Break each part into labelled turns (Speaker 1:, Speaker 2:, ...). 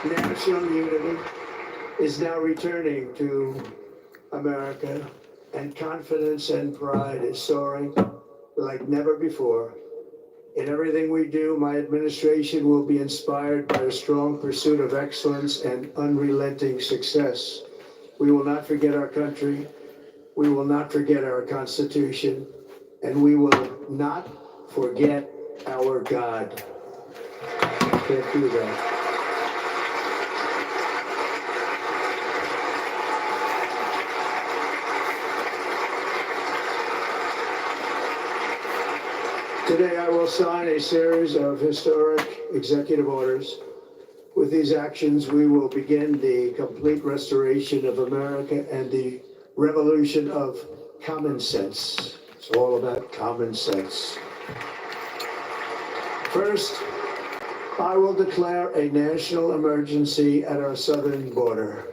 Speaker 1: national unity is now returning to America, and confidence and pride is soaring like never before. In everything we do, my administration will be inspired by a strong pursuit of excellence and unrelenting success. We will not forget our country, we will not forget our Constitution, and we will not forget our God. Can't do that. Today, I will sign a series of historic executive orders. With these actions, we will begin the complete restoration of America and the revolution of common sense. It's all about common sense. First, I will declare a national emergency at our southern border.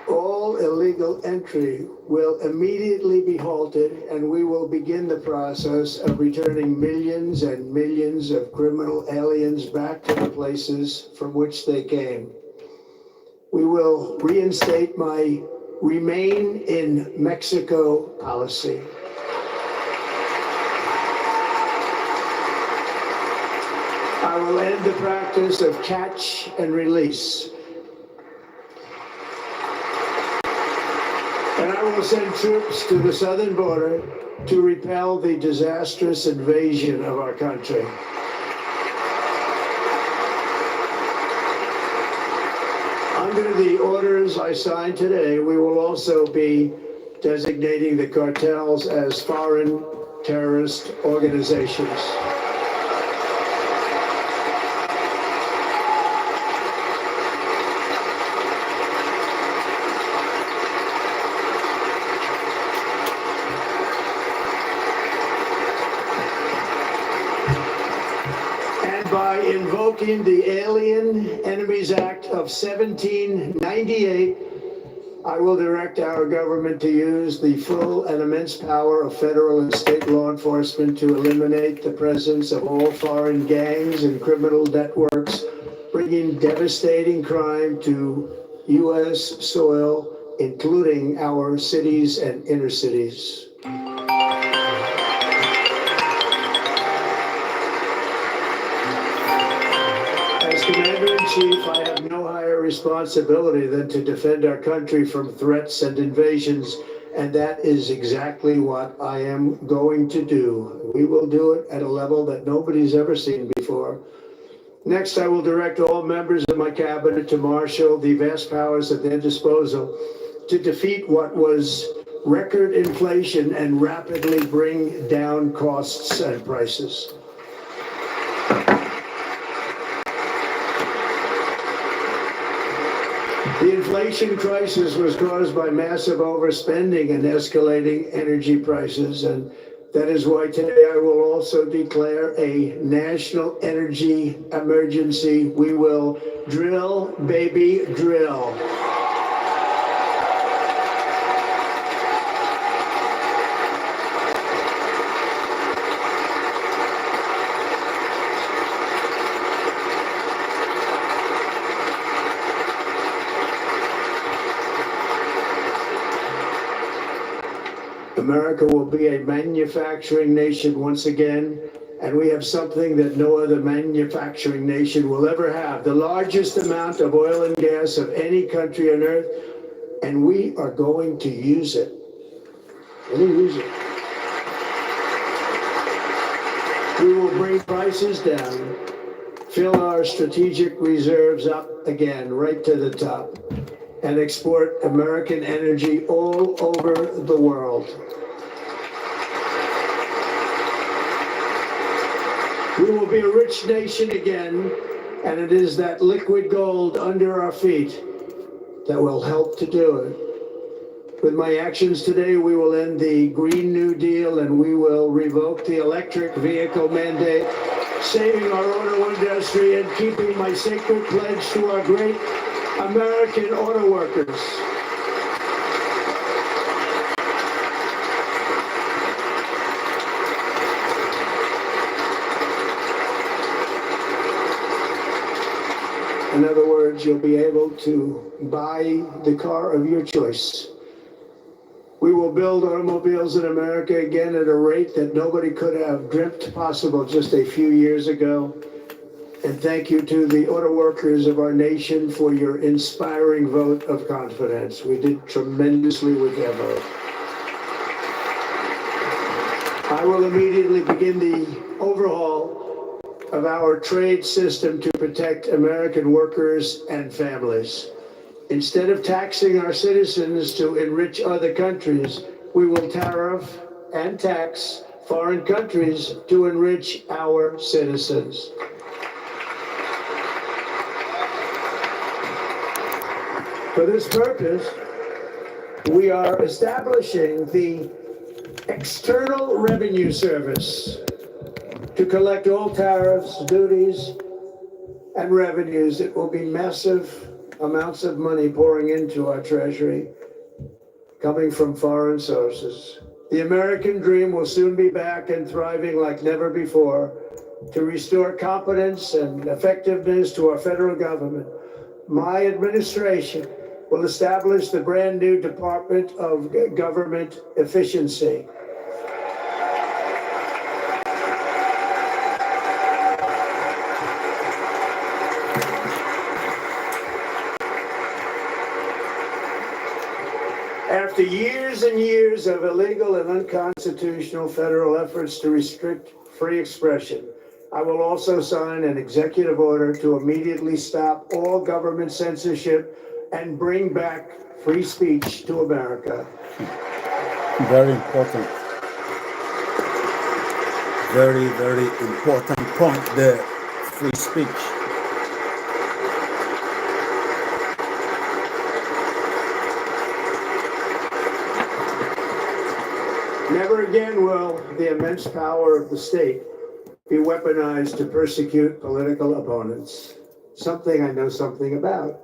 Speaker 1: All illegal entry will immediately be halted, and we will begin the process of returning millions and millions of criminal aliens back to the places from which they came. We will reinstate my Remain in Mexico policy. I will end the practice of catch and release. And I will send troops to the southern border to repel the disastrous invasion of our country. Under the orders I signed today, we will also be designating the cartels as foreign terrorist organizations. By invoking the Alien Enemies Act of 1798, I will direct our government to use the full and immense power of federal and state law enforcement to eliminate the presence of all foreign gangs and criminal networks, bringing devastating crime to U.S. soil, including our cities and inner cities. As Commander-in-Chief, I have no higher responsibility than to defend our country from threats and invasions, and that is exactly what I am going to do. We will do it at a level that nobody's ever seen before. Next, I will direct all members of my cabinet to marshal the vast powers at their disposal to defeat what was record inflation and rapidly bring down costs and prices. The inflation crisis was caused by massive overspending and escalating energy prices, and that is why today I will also declare a national energy emergency. We will drill, baby, drill. America will be a manufacturing nation once again, and we have something that no other manufacturing nation will ever have, the largest amount of oil and gas of any country on earth, and we are going to use it. We'll use it. We will bring prices down, fill our strategic reserves up again, right to the top, and export American energy all over the world. We will be a rich nation again, and it is that liquid gold under our feet that will help to do it. With my actions today, we will end the Green New Deal and we will revoke the electric vehicle mandate, saving our auto industry and keeping my sacred pledge to our great American auto workers. In other words, you'll be able to buy the car of your choice. We will build automobiles in America again at a rate that nobody could have dreamt possible just a few years ago. And thank you to the auto workers of our nation for your inspiring vote of confidence. We did tremendously with their vote. I will immediately begin the overhaul of our trade system to protect American workers and families. Instead of taxing our citizens to enrich other countries, we will tariff and tax foreign countries to enrich our citizens. For this purpose, we are establishing the External Revenue Service to collect all tariffs, duties, and revenues. It will be massive amounts of money pouring into our treasury, coming from foreign sources. The American dream will soon be back and thriving like never before to restore competence and effectiveness to our federal government. My administration will establish the brand new Department of Government Efficiency. After years and years of illegal and unconstitutional federal efforts to restrict free expression, I will also sign an executive order to immediately stop all government censorship and bring back free speech to America.
Speaker 2: Very important. Very, very important point there. Free speech.
Speaker 1: Never again will the immense power of the state be weaponized to persecute political opponents. Something I know something about.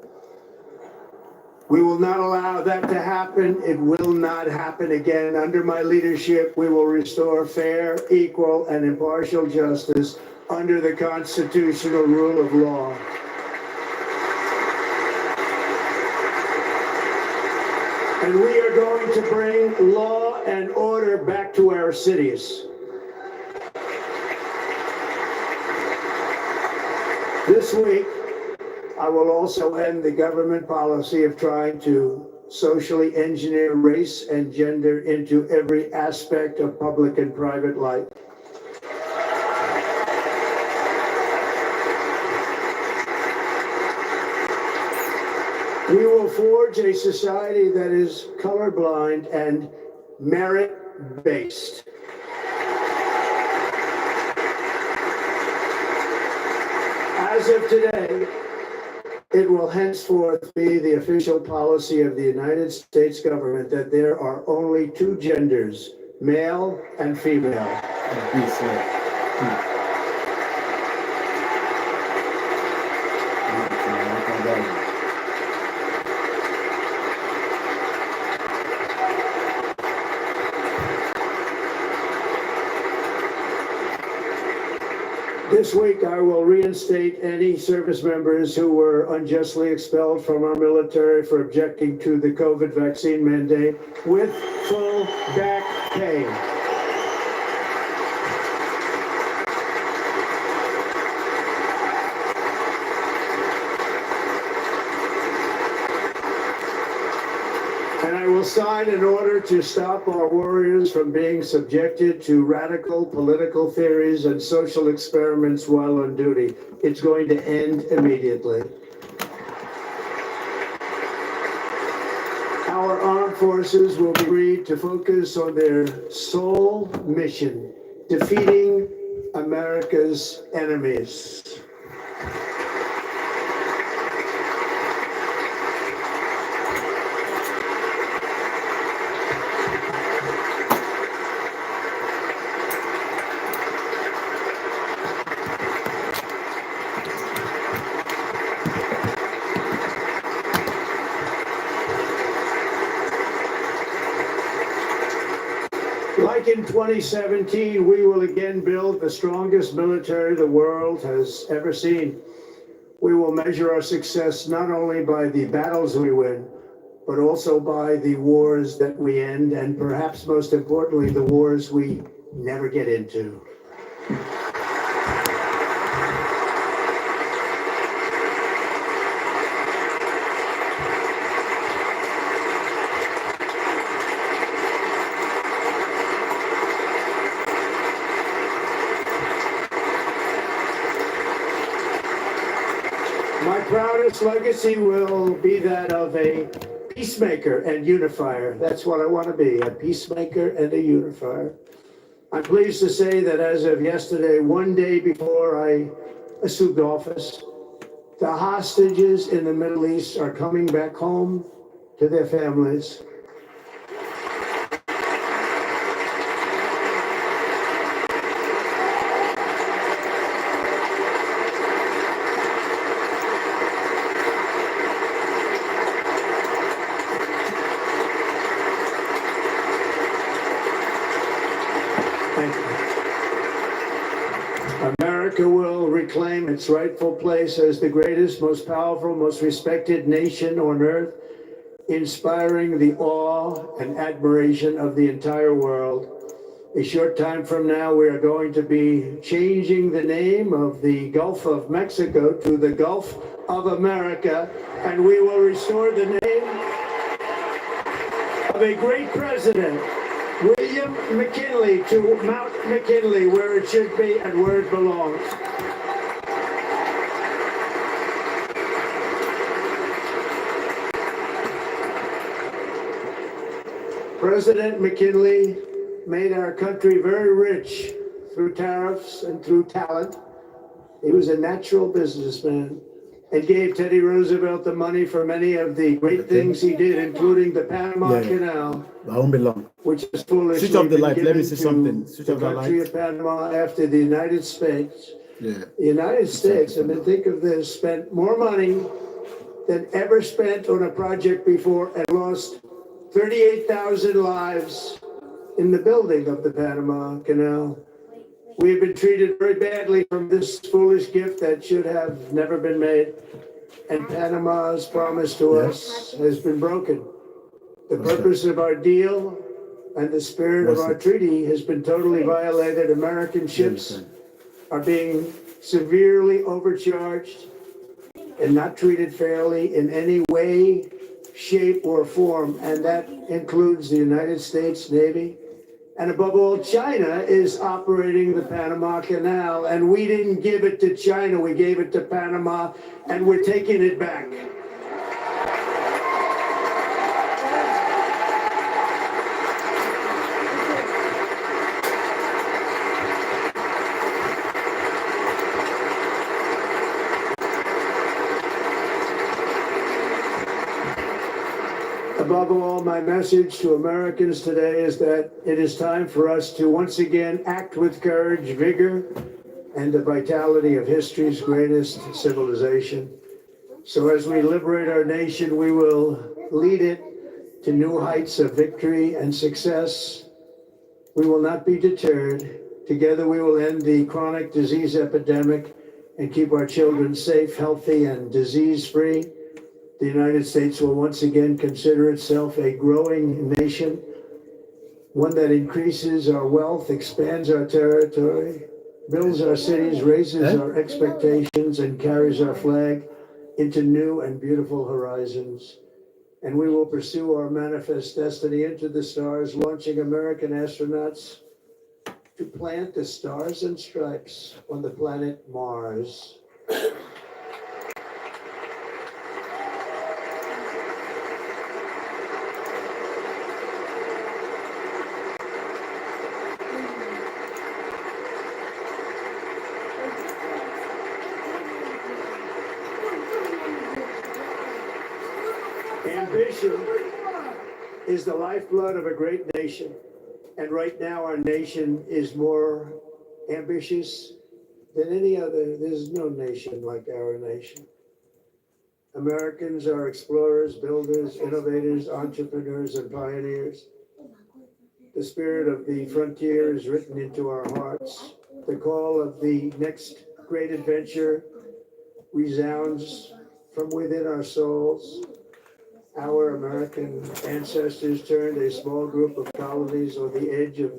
Speaker 1: We will not allow that to happen. It will not happen again. Under my leadership, we will restore fair, equal, and impartial justice under the constitutional rule of law. And we are going to bring law and order back to our cities. This week, I will also end the government policy of trying to socially engineer race and gender into every aspect of public and private life. We will forge a society that is colorblind and merit-based. As of today, it will henceforth be the official policy of the United States government that there are only two genders, male and female. This week, I will reinstate any service members who were unjustly expelled from our military for objecting to the COVID vaccine mandate with full back pay. And I will sign an order to stop our warriors from being subjected to radical political theories and social experiments while on duty. It's going to end immediately. Our armed forces will be free to focus on their sole mission, defeating America's enemies. like in 2017, we will again build the strongest military the world has ever seen. We will measure our success not only by the battles we win, but also by the wars that we end, and perhaps most importantly, the wars we never get into. My proudest legacy will be that of a peacemaker and unifier. That's what I want to be, a peacemaker and a unifier. I'm pleased to say that as of yesterday, one day before I assumed office, the hostages in the Middle East are coming back home to their families. Thank you. America will reclaim its rightful place as the greatest, most powerful, most respected nation on earth, inspiring the awe and admiration of the entire world. A short time from now, we are going to be changing the name of the Gulf of Mexico to the Gulf of America, and we will restore the name of a great president, William McKinley, to Mount McKinley, where it should be and where it belongs. President McKinley made our country very rich through tariffs and through talent. He was a natural businessman and gave Teddy Roosevelt the money for many of the great things he did, including the Panama Canal,
Speaker 2: I won't be long.
Speaker 1: which is foolishly
Speaker 2: Switch off the light.
Speaker 1: been
Speaker 2: Let me
Speaker 1: given
Speaker 2: see something.
Speaker 1: to
Speaker 2: Switch
Speaker 1: the
Speaker 2: off the
Speaker 1: country
Speaker 2: light.
Speaker 1: of Panama after the United States.
Speaker 2: Yeah.
Speaker 1: The United States, I mean, think of this, spent more money than ever spent on a project before and lost 38,000 lives in the building of the Panama Canal. We have been treated very badly from this foolish gift that should have never been made. And Panama's promise to us has been broken. The purpose of our deal and the spirit of our treaty has been totally violated. American ships are being severely overcharged and not treated fairly in any way, shape, or form. And that includes the United States Navy. And above all, China is operating the Panama Canal, and we didn't give it to China, we gave it to Panama, and we're taking it back. Above all, my message to Americans today is that it is time for us to once again act with courage, vigor, and the vitality of history's greatest civilization. So as we liberate our nation, we will lead it to new heights of victory and success. We will not be deterred. Together we will end the chronic disease epidemic and keep our children safe, healthy, and disease-free. The United States will once again consider itself a growing nation, one that increases our wealth, expands our territory, builds our cities, raises our expectations, and carries our flag into new and beautiful horizons. And we will pursue our manifest destiny into the stars, launching American astronauts to plant the stars and stripes on the planet Mars. Ambition is the lifeblood of a great nation. And right now our nation is more ambitious than any other. There's no nation like our nation. Americans are explorers, builders, innovators, entrepreneurs, and pioneers. The spirit of the frontier is written into our hearts. The call of the next great adventure resounds from within our souls. Our American ancestors turned a small group of colonies on the edge of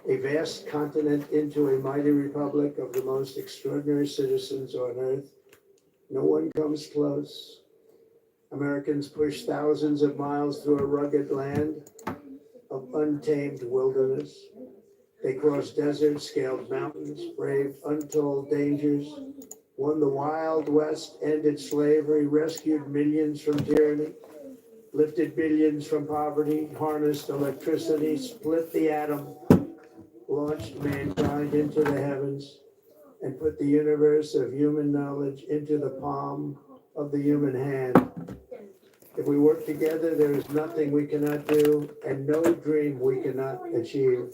Speaker 1: a vast continent into a mighty republic of the most extraordinary citizens on earth. No one comes close. Americans pushed thousands of miles through a rugged land of untamed wilderness. They crossed deserts, scaled mountains, braved untold dangers, won the Wild West, ended slavery, rescued millions from tyranny, lifted billions from poverty, harnessed electricity, split the atom, launched mankind into the heavens, and put the universe of human knowledge into the palm of the human hand. If we work together, there is nothing we cannot do and no dream we cannot achieve.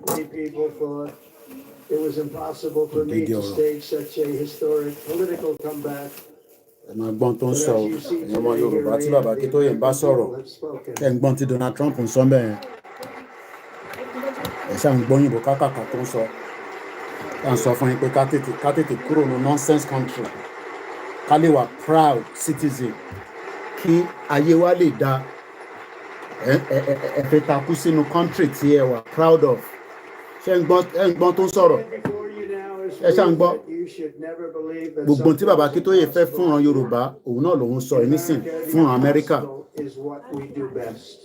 Speaker 1: Many people thought it was impossible for me to stage such a historic political comeback.
Speaker 2: Ẹ̀gbọ́n tó ń sọ ẹ̀yìn ọmọ Yorùbá tí bàbá Akíntóyè ń bá sọ̀rọ̀ ẹ̀gbọ́n tí Donald Trump ń sọ bẹ́ẹ̀ ẹ̀ ṣáà ń gbọ́ yìnbó kákàkà tó ń sọ ẹ̀ ń sọ fún yín pé ká tètè kúrò ní nonsense country ká lè wà proud citizen kí ayé wa lè da ẹ fẹ́ takú sínú country tí ẹ wà proud of ṣé ń gbọ́n tó ń sọ̀rọ̀ ẹ ṣáà ń gbọ́ gbogbo tí bàbá Akíntóyè fẹ́ fúnran Yorùbá òun náà lòun sọ ẹ nísìn fún Amẹ́ríkà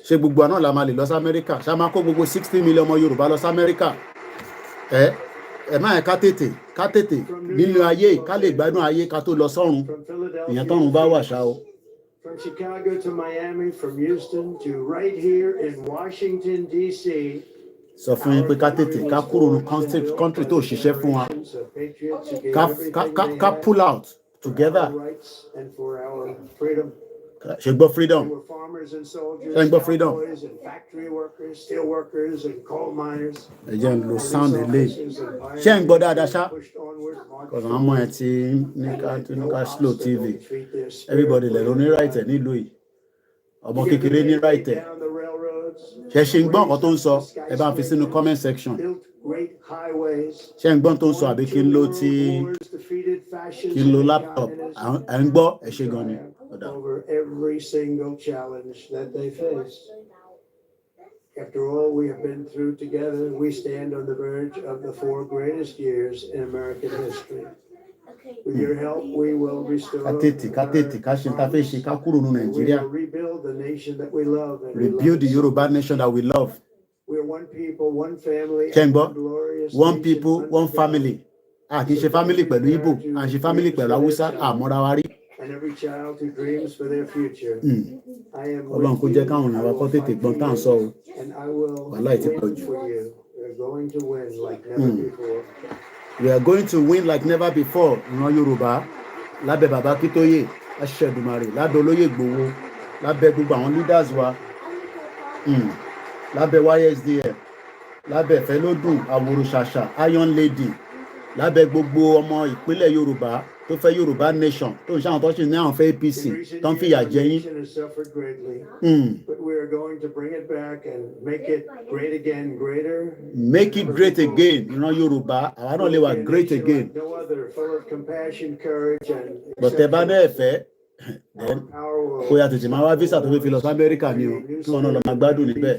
Speaker 2: ṣé gbogbo àná la máa lè lọ sí Amẹ́ríkà ṣá máa kó gbogbo 60 million ọmọ Yorùbá lọ sí Amẹ́ríkà ẹ má yẹ ká tètè nínú ayé ká lè gbádùn ayé ká tó lọ sọ́run ìyẹn tọ́run bá wà ṣá o.
Speaker 1: From Chicago to Miami, from Houston to right here in Washington, D.C.
Speaker 2: Sọ fún yín pé ká tètè ká kúrò ní country tó ṣiṣẹ́ fún wa ká pull out together ṣe gbọ́ freedom ṣe gbọ́ freedom ẹ jẹ́ ń lo sound eléyìí ṣe ń gbọ́ dáadáa ṣá kọ̀ọ̀kan ọmọ ẹ̀ tí ní ká slow tv everybody lẹ̀ ló ní right ẹ̀ nílùú yìí ọmọ kékeré ní right ẹ̀ ṣe ṣe ń gbọ́ nǹkan tó ń sọ ẹ bá ń fi sínú comment section ṣe ń gbọ́ tó ń sọ àbí kí n lo laptop à ń gbọ́ ẹ ṣe gan ni.
Speaker 1: Over every single challenge that they faced. After all we have been through together, we stand on the verge of the 4 greatest years in American history. With your help, we will restore. Rebuild the nation that we love.
Speaker 2: Rebuild the Yoruba nation that we love.
Speaker 1: We are one people, one family.
Speaker 2: One people, one family. Kì í ṣe family pẹ̀lú Igbo, à ń ṣe family pẹ̀lú Hausa, àmọ́ra wa rí.
Speaker 1: And every child who dreams for their future. I am
Speaker 2: Ọlọ́run kó jẹ́ káwọn èèyàn wa kọ́ tètè gbọ́n tá à ń sọ o.
Speaker 1: And I will
Speaker 2: wàhálà ti pọ̀ jù.
Speaker 1: We are going to win like never before.
Speaker 2: We are going to win like never before. Ìran Yorùbá lábẹ́ bàbá Akíntóyè, Aṣẹ̀dùmarè, lábẹ́ olóyè Ìgbòho, lábẹ́ gbogbo àwọn leaders wa, lábẹ́ YSDF, lábẹ́ Fẹ́lódùn, Àwòrò Ṣàṣà, Iron Lady, lábẹ́ gbogbo ọmọ ìpínlẹ̀ Yorùbá tó fẹ́ Yorùbá nation tó ń ṣàwọn tó ṣe ní àwọn fẹ́ APC tó ń fìyà jẹ yín.
Speaker 1: But we are going to bring it back and make it great again, greater.
Speaker 2: Make it great again. Ìran Yorùbá àwa náà lè wà great again.
Speaker 1: No other, full of compassion, courage, and
Speaker 2: bọ̀tẹ́ bá náà ẹ̀fẹ́ kó yà tètè máa wá visa tó fi lọ sí Amẹ́ríkà ni o kí wọn náà lọ máa gbádùn níbẹ̀.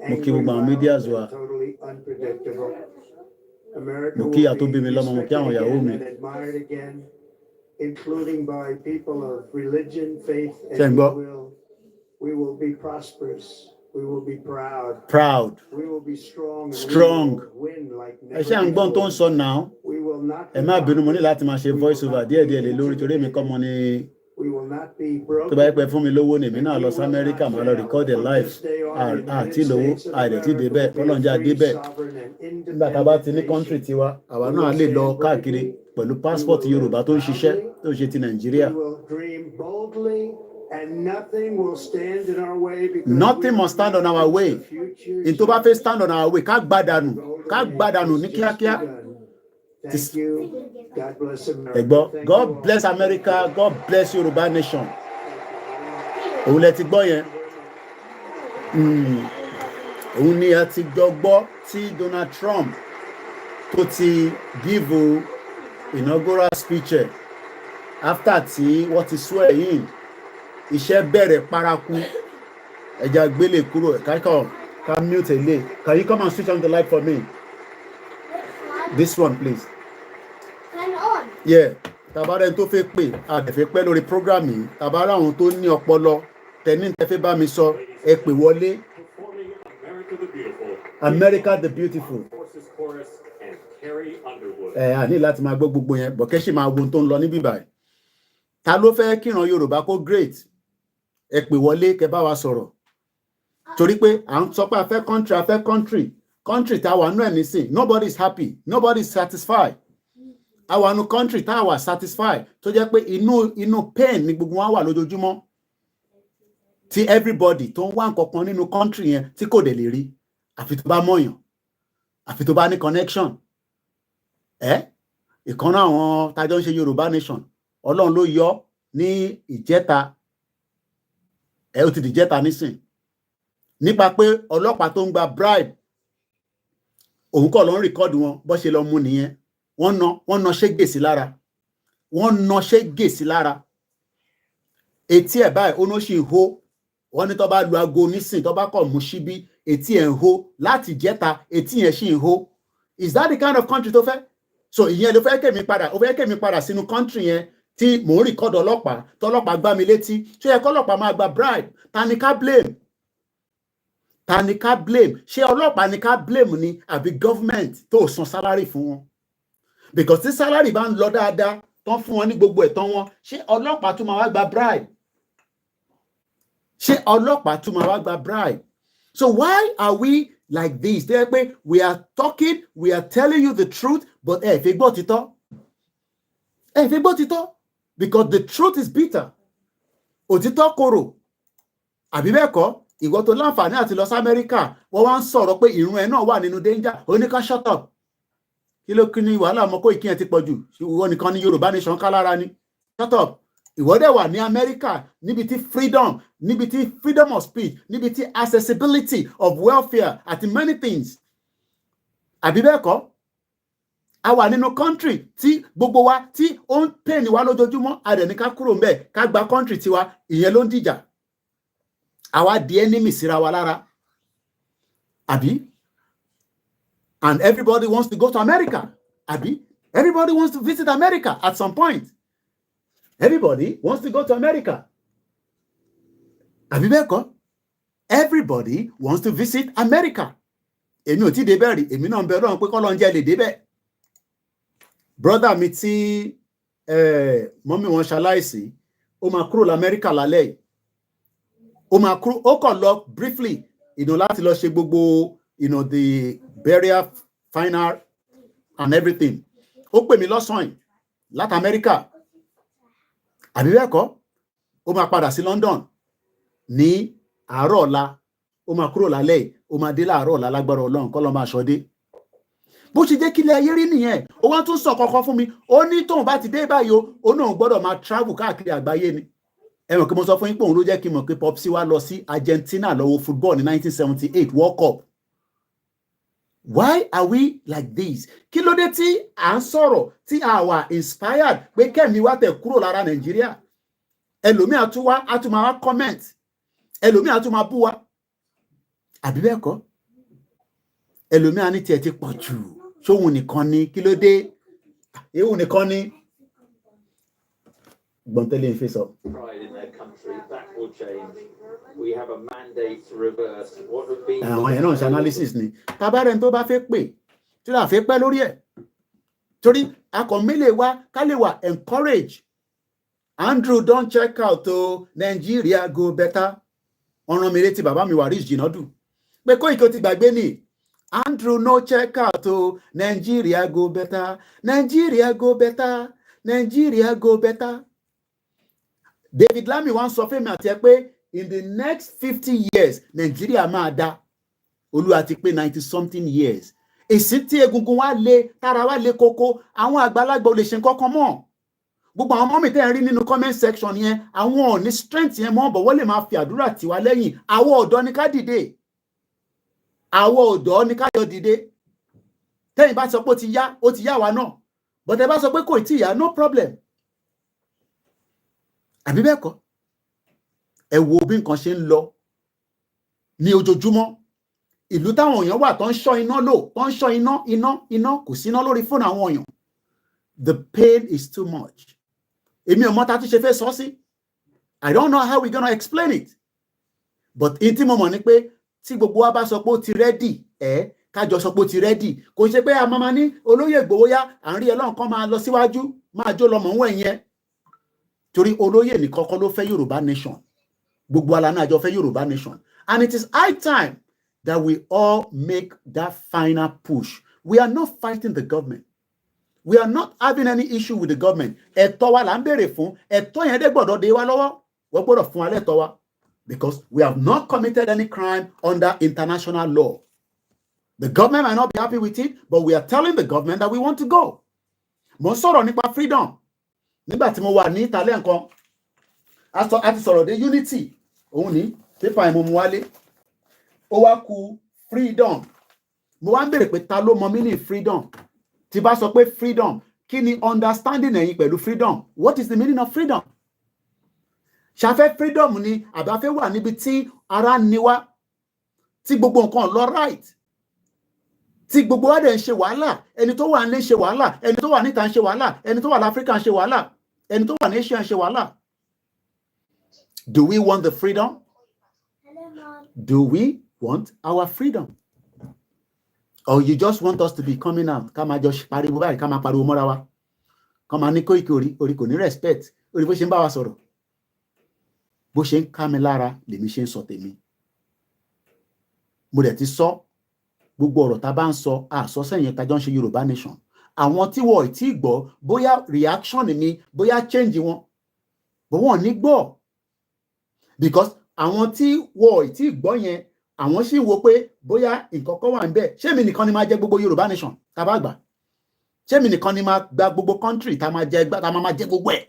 Speaker 2: Mo kí gbogbo àwọn medias wa. Mo kí ìyá tó bí mi lọ́mọ, mo kí àwọn ìyàwó mi.
Speaker 1: Including by people of religion, faith, and will. We will be prosperous. We will be proud.
Speaker 2: Proud.
Speaker 1: We will be strong.
Speaker 2: Strong.
Speaker 1: Win like never
Speaker 2: ẹ ṣe à ń gbọ́n tó ń sọ náà.
Speaker 1: We will not.
Speaker 2: Ẹ má bínú, mo ní láti máa ṣe voice over díẹ̀díẹ̀ lé lórí torí mi kọ́ mo ní.
Speaker 1: We will not be broken.
Speaker 2: Tó bá yẹ pé fún mi lówó ni èmi náà lọ sí Amẹ́ríkà máa lọ record the life àti lówó àìrètí débẹ̀ ọlọ́njà débẹ̀. Nígbà tá a bá ti ní country tiwa àwa náà lè lọ káàkiri pẹ̀lú passport Yorùbá tó ń ṣiṣẹ́ tó ń ṣe ti Nàìjíríà. Nothing must stand on our way. In tó bá fẹ́ stand on our way ká gbádànù ní kíákíá.
Speaker 1: Thank you. God bless America.
Speaker 2: God bless America. God bless Yoruba nation. Òun lẹ ti gbọ́ yẹn. òun ni a ti jọ gbọ́ tí Donald Trump tó ti give inaugural speech after tí wọ́n ti swear in iṣẹ́ bẹ̀rẹ̀ paraku ẹja gbélé kúrò ká mute ilé. Can you come and switch on the light for me? This one please.
Speaker 3: Turn on.
Speaker 2: Yeah, tabara ẹni tó fẹ́ pè àdẹ̀fẹ́ pẹ́ lórí program yìí tabara àwọn tó ní ọpọlọ tẹ̀ní tẹ́ fẹ́ bá mi sọ ẹ pè wọlé. America the Beautiful. A ní láti máa gbọ́ gbogbo yẹn bọ̀kẹ́ sì máa wo ohun tó ń lọ níbí báyìí. Ta ló fẹ́ kíran Yorùbá kó great? Ẹ pè wọlé kẹ́ bá wa sọ̀rọ̀. Torí pé à ń sọ pé a fẹ́ country tá a wà nú ẹ̀ nísìn nobody is happy, nobody is satisfied. A wà nú country tá a wà satisfied tó jẹ́ pé inú pain ni gbogbo wa wà lójoojúmọ́. Tí everybody tó ń wá nǹkan kan nínú country yẹn tí kò dẹ̀ lè rí àfi tó bá mọ̀yàn àfi tó bá ní connection. Ìkànnà àwọn tájọ́ ń ṣe Yorùbá nation Ọlọ́run ló yọ ní ìjẹta ó ti dìjẹta nísìn nípa pé ọlọ́pàá tó ń gba bribe òun kọ́ ló ń rìkọ́dù wọn bó ṣe lọ mú nìyẹn wọ́n na ṣégè sí lára etí ẹ̀ báyìí ó ní ó sì ń hó wọ́n ní tó bá lu aago nísìn tó bá kọ̀ mú síbí etí ẹ̀ ń hó láti jẹta etí yẹn sì ń hó. Is that the kind of country tó fẹ́? So ìyẹn ló fẹ́ kémi padà sínú country yẹn tí mò ń rìkọ́dù ọlọ́pàá tọ́lọ́pàá gbá mi létí tó yẹ kọ́lọ́pàá máa gba bribe. Ta ni ká blame? Ṣé ọlọ́pàá ni ká blame ni àbí government tó san salary fún wọn? Because tí salary bá ń lọ dáadáa tán fún wọn ní gbogbo ẹ̀tọ́ wọn ṣé ọlọ́pàá tún máa wá gba bribe? So why are we like this? They say we are talking, we are telling you the truth, but ẹ fi gbọ́ títọ́. Because the truth is bitter. Òtítọ́ korò. Àbí bẹ́ẹ̀ kọ́, ìwọ tó láǹfààní àti lọ sí Amẹ́ríkà, wọ́n wá ń sọ̀rọ̀ pé ìrun ẹ̀ náà wà nínú danger. Ó ní ká shut up. Kí ló kí ni wàhálà ọmọ Koiki yẹn ti pọ̀ jù? Ìwọ nìkan ni Yorùbá nation ká lára ni. Shut up. Ìwọ dẹ̀ wà ní Amẹ́ríkà níbi tí freedom of speech, níbi tí accessibility of welfare àti many things. Àbí bẹ́ẹ̀ kọ́? A wà nínú country tí gbogbo wa tí ó ń pè ní wa lójoojúmọ́ a dẹ̀ ní ká kúrò ńbẹ̀ ká gba country tiwa ìyẹn ló ń dìjà. Àwa di enemy síra wa lára. Àbí? And everybody wants to go to America. Àbí? Everybody wants to visit America at some point. Everybody wants to go to America. Àbí bẹ́ẹ̀ kọ́? Everybody wants to visit America. Èmi ò tí débẹ̀ rí, èmi náà ń bẹ Ọlọ́run pé k'Ọlọ́run jẹ́ lè débẹ̀. Brother mi tí mọ́mí wọn ṣaláìsí, ó máa kúrò l'Amẹ́ríkà lálẹ́ yìí. Ó kàn lọ briefly, láti lọ ṣe gbogbo, the burial, final and everything. Ó pè mí lọ́sàn-án yìí láti Amẹ́ríkà. Àbí bẹ́ẹ̀ kọ́? Ó máa padà sí London ní àárọ̀ ọ̀la. Ó máa kúrò lálẹ́ yìí, ó máa dé láàárọ̀ ọ̀la lágbára Ọlọ́run kọ́ lọ́ máa ṣọdé. Bó ṣe jẹ́ kílẹ̀ ayé rí nìyẹn. Ó wá tún sọ kọ́kọ́ fún mi. Ó ní tóun bá ti dé báyìí ó náà gbọ́dọ̀ máa travel káàkiri àgbáyé ni. Ẹ mọ̀ pé mo sọ fún yín pé òun ló jẹ́ kí n mọ̀ pé Popsi wá lọ sí Argentina lọ wo football ní 1978 World Cup. Why are we like this? Kí ló dé tí à ń sọ̀rọ̀ tí a wà inspired pé kẹ́mi wá tẹ̀ kúrò lára Nàìjíríà? Ẹlòmíì á tún máa wá comment. Ẹlòmíì á tún máa bú wa. Àbí bẹ́ẹ̀ kọ́? Ẹlòmíì á ní tiẹ̀ ti pọ̀ jù. Ṣóhun nìkan ni kí ló dé? Èhun nìkan ni. Gbọ̀ntẹ́lẹ̀ ń fẹ́ sọ. Àwọn yẹn náà ṣe analysis ni. Tabarẹ̀ tó bá fẹ́ pè tí là fẹ́ pẹ́ lórí ẹ̀. Torí akọ̀mílẹ̀ wa ká lè wà encourage. Andrew don check out Nigeria go better. Ọ̀ràn mi létí bàbá mi Waris Jinadu. Pé Koiki ó ti gbàgbé ni. Andrew no check out Nigeria go better. Nigeria go better. Nigeria go better. David Lamy wá sọ fún mi àti ẹ pé in the next 50 years Nigeria máa dá. Olúwa ti pé 90-something years. Èsì tí egungun wa le tára wa le koko àwọn àgbàlagbà ò lè ṣe nǹkan kan mọ́. Gbogbo àwọn ọmọ mi tẹ́ ẹ rí nínú comment section yẹn àwọn ò ní strength yẹn mọ́ bọ̀ wọ́n lè máa fi àdúrà tì wá lẹ́yìn àwọn ọ̀dọ́ ní ká dìde. Àwọn ọ̀dọ́ ní ká jọ dìde. Tẹ́yìn bá sọ pé ó ti yá wa náà. But ẹ bá sọ pé kò tí yá, no problem. Àbí bẹ́ẹ̀ kọ́? Ẹ wo bí nǹkan ṣe ń lọ ní ojoojúmọ́. Ìlú táwọn èèyàn wà tó ń ṣọ́ iná lò, tó ń ṣọ́ iná, kò sí iná lórí fóònù àwọn èèyàn. The pain is too much. Èmi ò mọ̀ tá tún ṣe fẹ́ sọ sí. I don't know how we're gonna explain it. But in tí mo mọ̀ ni pé tí gbogbo wa bá sọ pé ó ti ready, kájọ sọ pé ó ti ready. Kò ṣe pé a máa ní olóyè Ìgbòho yá, à ń rí ẹlọ́run kan máa lọ síwájú, máa jó lọ mọ̀ ń wẹ̀ yẹn. Torí olóyè nìkan kọ́ ló fẹ́ Yorùbá nation. Gbogbo wa la náà jọ fẹ́ Yorùbá nation. And it is high time that we all make that final push. We are not fighting the government. We are not having any issue with the government. Ẹ̀tọ́ wa là ń béèrè fún. Ẹ̀tọ́ yẹn dé gbọ́dọ̀ dé wa lọ́wọ́. Wọ́n gbọ́dọ̀ fún wa lẹ́tọ́ wa. Because we have not committed any crime under international law. The government might not be happy with it, but we are telling the government that we want to go. Mo sọ̀rọ̀ nípa freedom. Nígbà tí mo wà ní Ìtàlẹ́ nǹkan, a ti sọ̀rọ̀ dé unity. Òun ní pépà ìmọ̀ mu wálé. Ó wá kù freedom. Mo wá ń béèrè pé ta ló mọ meaning freedom? Tí bá sọ pé freedom, kí ni understanding ẹ̀yin pẹ̀lú freedom? What is the meaning of freedom? Ṣàfẹ́ freedom ni àbáfẹ́ wà níbi tí ara ni wá, tí gbogbo nǹkan lọ right, tí gbogbo wa dẹ̀ ń ṣe wàhálà, ẹni tó wà nílé ń ṣe wàhálà, ẹni tó wà níta ń ṣe wàhálà, ẹni tó wà láfíríkà ń ṣe wàhálà, ẹni tó wà ní Asia ń ṣe wàhálà. Do we want the freedom? Do we want our freedom? Or you just want us to be coming out? Ká máa jọ pariwo báyìí, ká máa pariwo mọ́ra wa. Ká máa ní Koiki orí kò ní respect. Orí bó ṣe ń bá wa sọ̀rọ̀. Bó ṣe ń ká mi lára lèmi ṣe ń sọ tèmi. Mo dẹ̀ ti sọ gbogbo ọ̀rọ̀ tá bá ń sọ àsọ sẹ́yìn tá jọ ń ṣe Yorùbá nation. Àwọn tí wọ́n ti gbọ́ bóyá reaction mi bóyá change wọn. But wọ́n ní gbọ́. Because àwọn tí wọ́n ti gbọ́ yẹn àwọn sì wo pé bóyá nǹkan kan wà ń bẹ̀. Ṣé mi nìkan ni máa jẹ gbogbo Yorùbá nation tá bá gbà? Ṣé mi nìkan ni máa gba gbogbo country tá máa jẹ gbogbo ẹ̀?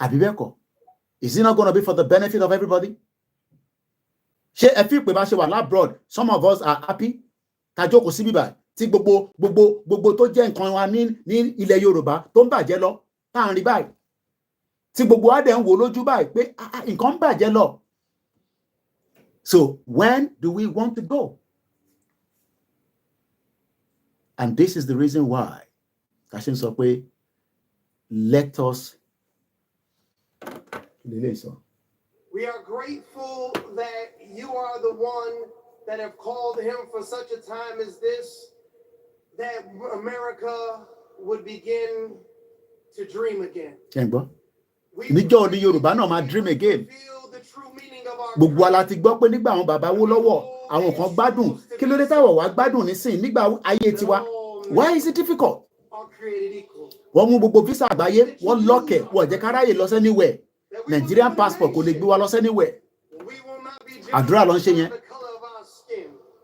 Speaker 2: Àbí bẹ́ẹ̀ kọ́? Is it not going to be for the benefit of everybody? Ṣé ẹ fi pé bá ṣe wà labroad, some of us are happy. Ká jókòó sí bíbá tí gbogbo tó jẹ́ nǹkan wa ní ilẹ̀ Yorùbá tó ń bàjẹ́ lọ, tá ń rí báyìí. Tí gbogbo wa dẹ̀ ń wò lójú báyìí pé nǹkan ń bàjẹ́ lọ. So when do we want to go? And this is the reason why Kashin sọ pé let us.
Speaker 4: We are grateful that you are the one that have called him for such a time as this, that America would begin to dream again.
Speaker 2: Níjọ́ ni Yorùbá náà máa dream again. Gbogbo ala ti gbọ́ pé nígbà àwọn bàbá wó lọ́wọ́ àwọn kan gbádùn. Kí ló dé táwọn wá gbádùn nísìn nígbà ayé tiwa? Why is it difficult? Wọ́n mú gbogbo visa àgbáyé, wọ́n lọ́kẹ̀, wọ́n jẹ́ káráyè lọ anywhere. Nigerian passport kò lè gbé wa lọ anywhere. Àdúrà ló ń ṣe yẹn.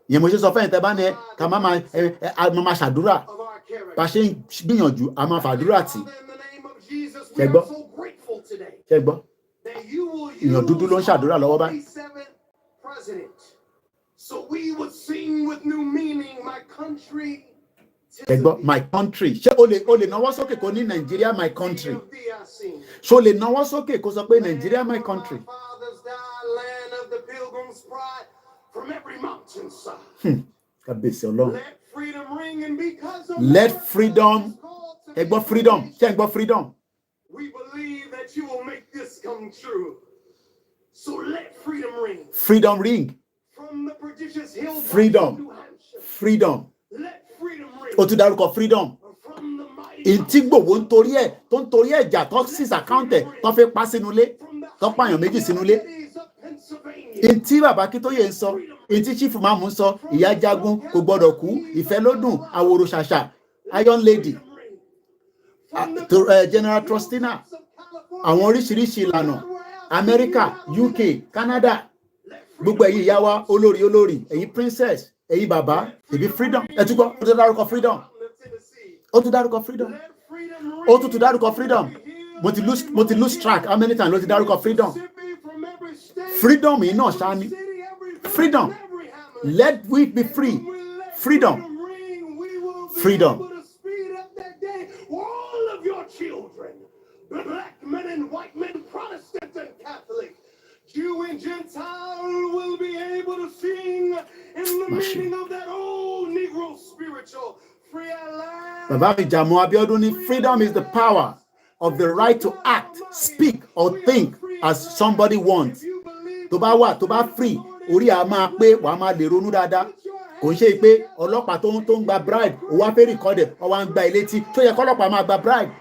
Speaker 2: Yẹn mo ṣe sọ fẹ́yìn tẹ́ bá ní ká máa ṣàdúrà. Bá ṣe ń gbìyànjú, a máa fàdúrà tì. Ṣẹ́gbọ́? Ṣẹ́gbọ́? Èèyàn dúdú ló ń ṣàdúrà lọ́wọ́ báyìí. Ṣẹ́gbọ́? My country. Ṣé o lè náwó sókè kó ní Nigeria my country? Ṣé o lè náwó sókè kó sọ pé Nigeria my country? Kábíyèsí Ọlọ́run. Let freedom. Ẹ gbọ́ freedom. Ṣé ẹ gbọ́ freedom?
Speaker 4: We believe that you will make this come true. So let freedom ring.
Speaker 2: Freedom ring.
Speaker 4: From the prodigious hills
Speaker 2: freedom.
Speaker 4: of New Hampshire.
Speaker 2: Freedom.
Speaker 4: Let freedom ring.
Speaker 2: O tún dárúkọ freedom.
Speaker 4: From the mighty
Speaker 2: Ìntí gbòwó ń torí ẹ̀ jà tó sì sàkáǹtẹ̀ tó fi pa sínú ilé tó pààyàn méjì sínú ilé. Ìntí bàbá Akíntóyè ń sọ, ìntí chief Mamu ń sọ, ìyá jagun kò gbọdọ̀ kú, ìfẹ́ lódùn, àwòrò ṣàṣà, Iron Lady, General Trustina, àwọn oríṣiríṣi ìlànà, America, UK, Canada, gbogbo ẹ̀yin ìyá wa olórí, ẹ̀yin princess, ẹ̀yin bàbá, ìbí freedom, ẹ tún gbọ́, ó tún dárúkọ freedom. Ó tún dárúkọ freedom. Ó tún dárúkọ freedom. Mo ti lose track how many times ló ti dárúkọ freedom. Freedom yìí náà ṣá ni. Freedom. Let we be free. Freedom. Freedom.
Speaker 4: To speed up that day, all of your children, black men and white men, Protestant and Catholic, Jew and Gentile, will be able to sing in the meaning of that old Negro spiritual. Free at last.
Speaker 2: Freedom is the power of the right to act, speak, or think as somebody wants. Tó bá free, orí a máa pé wàá máa lè ronú dáadáa. Kò ń ṣe pé ọlọ́pàá tó ń gba bribe, ó wá fẹ́ record ẹ̀, ó wá ń gba elétí. Tó yẹ kọ́lọ́pàá máa gba bribe.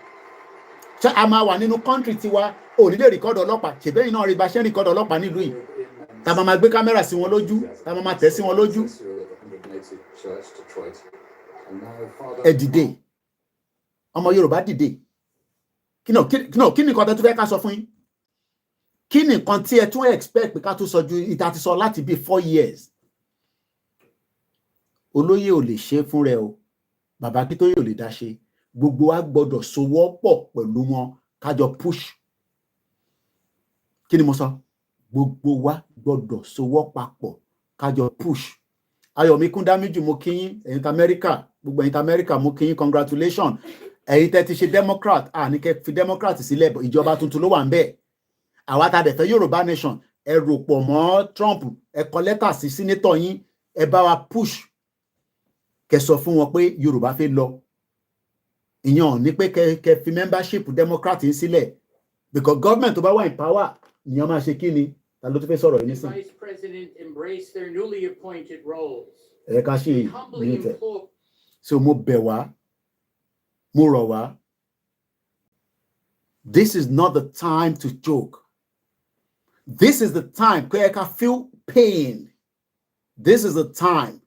Speaker 2: Ṣé a máa wà nínú country tiwa, ò ní lè record ọlọ́pàá. Ṣèbẹ́yìn náà rí bá ṣe record ọlọ́pàá nílùú yìí. Ta máa gbé kámẹ́rà sí wọn lójú, ta máa tẹ̀ sí wọn lójú. Ẹ dìde. Ọmọ Yorùbá dìde. Kí ni nǹkan tẹ́ tún fẹ́ ká sọ fún yín? Kí ni nǹkan tí ẹ tún expect pé ká tún sọ ju ìta ti sọ láti bí 4 years? Olóyè ò lè ṣe fún rẹ o. Bàbá Akíntóyè ò lè dá ṣe. Gbogbo wa gbọ́dọ̀ sowọ́ pọ̀ pẹ̀lú wọn kájọ push. Kí ni mo sọ? Gbogbo wa gbọ́dọ̀ sowọ́ papọ̀ kájọ push. Ayọ̀mí Kúndámíjù mo kí yín, ẹ̀yin ta Amẹ́ríkà, gbogbo ẹ̀yin ta Amẹ́ríkà mo kí yín, congratulations. Ẹ̀yin tẹ́ ti ṣe Democrat, ní kẹ́ fi Democrat sílẹ̀, ìjọba tuntun ló wà ń bẹ̀. Àwa ta dẹ̀ fẹ́ Yorùbá nation, ẹ rò pọ̀ mọ́ Trump, ẹ kọ lẹ́tà sí senator yín, ẹ bá wa push. Kẹ́ sọ fún wọn pé Yorùbá fẹ́ lọ. Ìyẹn ní pé kẹ́ fi membership Democrat yín sílẹ̀, because government tó bá wà in power ìyẹn máa ṣe kí ni? Ta ló tún fẹ́ sọ̀rọ̀ yìí nísìn?
Speaker 5: Vice President embrace their newly appointed roles.
Speaker 2: Ẹ ká ṣe ìyẹn. So mo bẹ̀ wá, mo rọ̀ wá. This is not the time to joke. This is the time where I can feel pain. This is the time.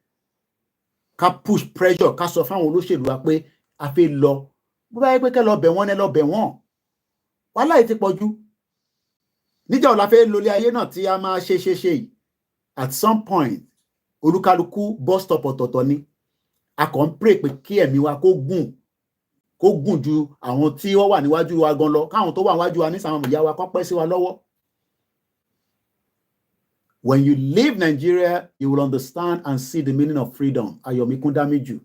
Speaker 2: Ká push pressure, ká sọ fáwọn olóṣèlú wa pé a fẹ́ lọ. Bó bá yẹ pé kẹ́ lọ bẹ̀ wọ́n, ẹ lọ bẹ̀ wọ́n. Wàhálà yìí ti pọ̀ jù. Níjà ọ̀la fẹ́ lólé ayé náà tí a máa ṣe yìí. At some point, olúkálukú bus stop ọ̀tọ̀ọ̀tọ̀ ni. A kàn ń pray pé kí ẹ̀mí wa kó gùn ju àwọn tí wọ́n wà níwájú wa gan lọ. Káwọn tó wà níwájú wa ní sàwọn ìyá wa kán pẹ́ sí wa lọ́wọ́. When you leave Nigeria, you will understand and see the meaning of freedom. Ayọ̀mí Kúndámíjù.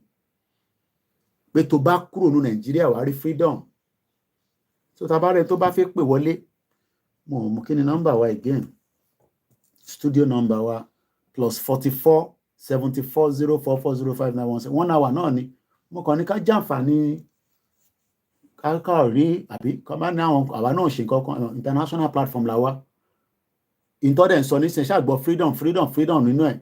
Speaker 2: Pé tó bá kúrò ní Nigeria wàá rí freedom. So tá bá rẹ̀ tó bá fẹ́ pè wọlé, mo kí ni number wa again? Studio number wa +44 74 044 0591. 1 hour náà ni. Mo kàn ní ká jàǹfààní ká rí àbí ká má ní àwọn àwa náà ṣe nǹkan international platform la wá. Ìtọ́dẹ̀ ń sọ nísìnyí ṣàgbọ́ freedom nínú ẹ̀.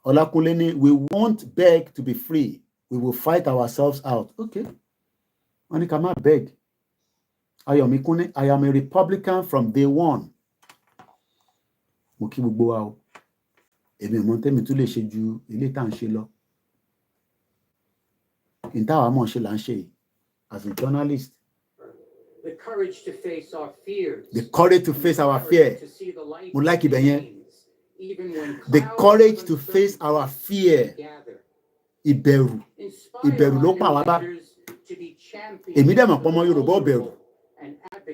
Speaker 2: Ọlákúnlé ní we won't beg to be free. We will fight ourselves out. Okay. Wọ́n ní ká má beg. Ayọ̀mí Kúnlé, I am a Republican from day one. Mo kí gbogbo wa o. Èmi ò mọ̀ tẹ́mi tún lè ṣe ju ilé tá à ń ṣe lọ. Ìtawà mọ̀ ṣe là ń ṣe as a journalist.
Speaker 5: The courage to face our fears.
Speaker 2: The courage to face our fear. Mo like ibẹ̀ yẹn. The courage to face our fear. Ìbẹ̀rù ló pa wá bá. Èmi dẹ̀ mọ̀ pé ọmọ Yorùbá ò bẹ̀rù.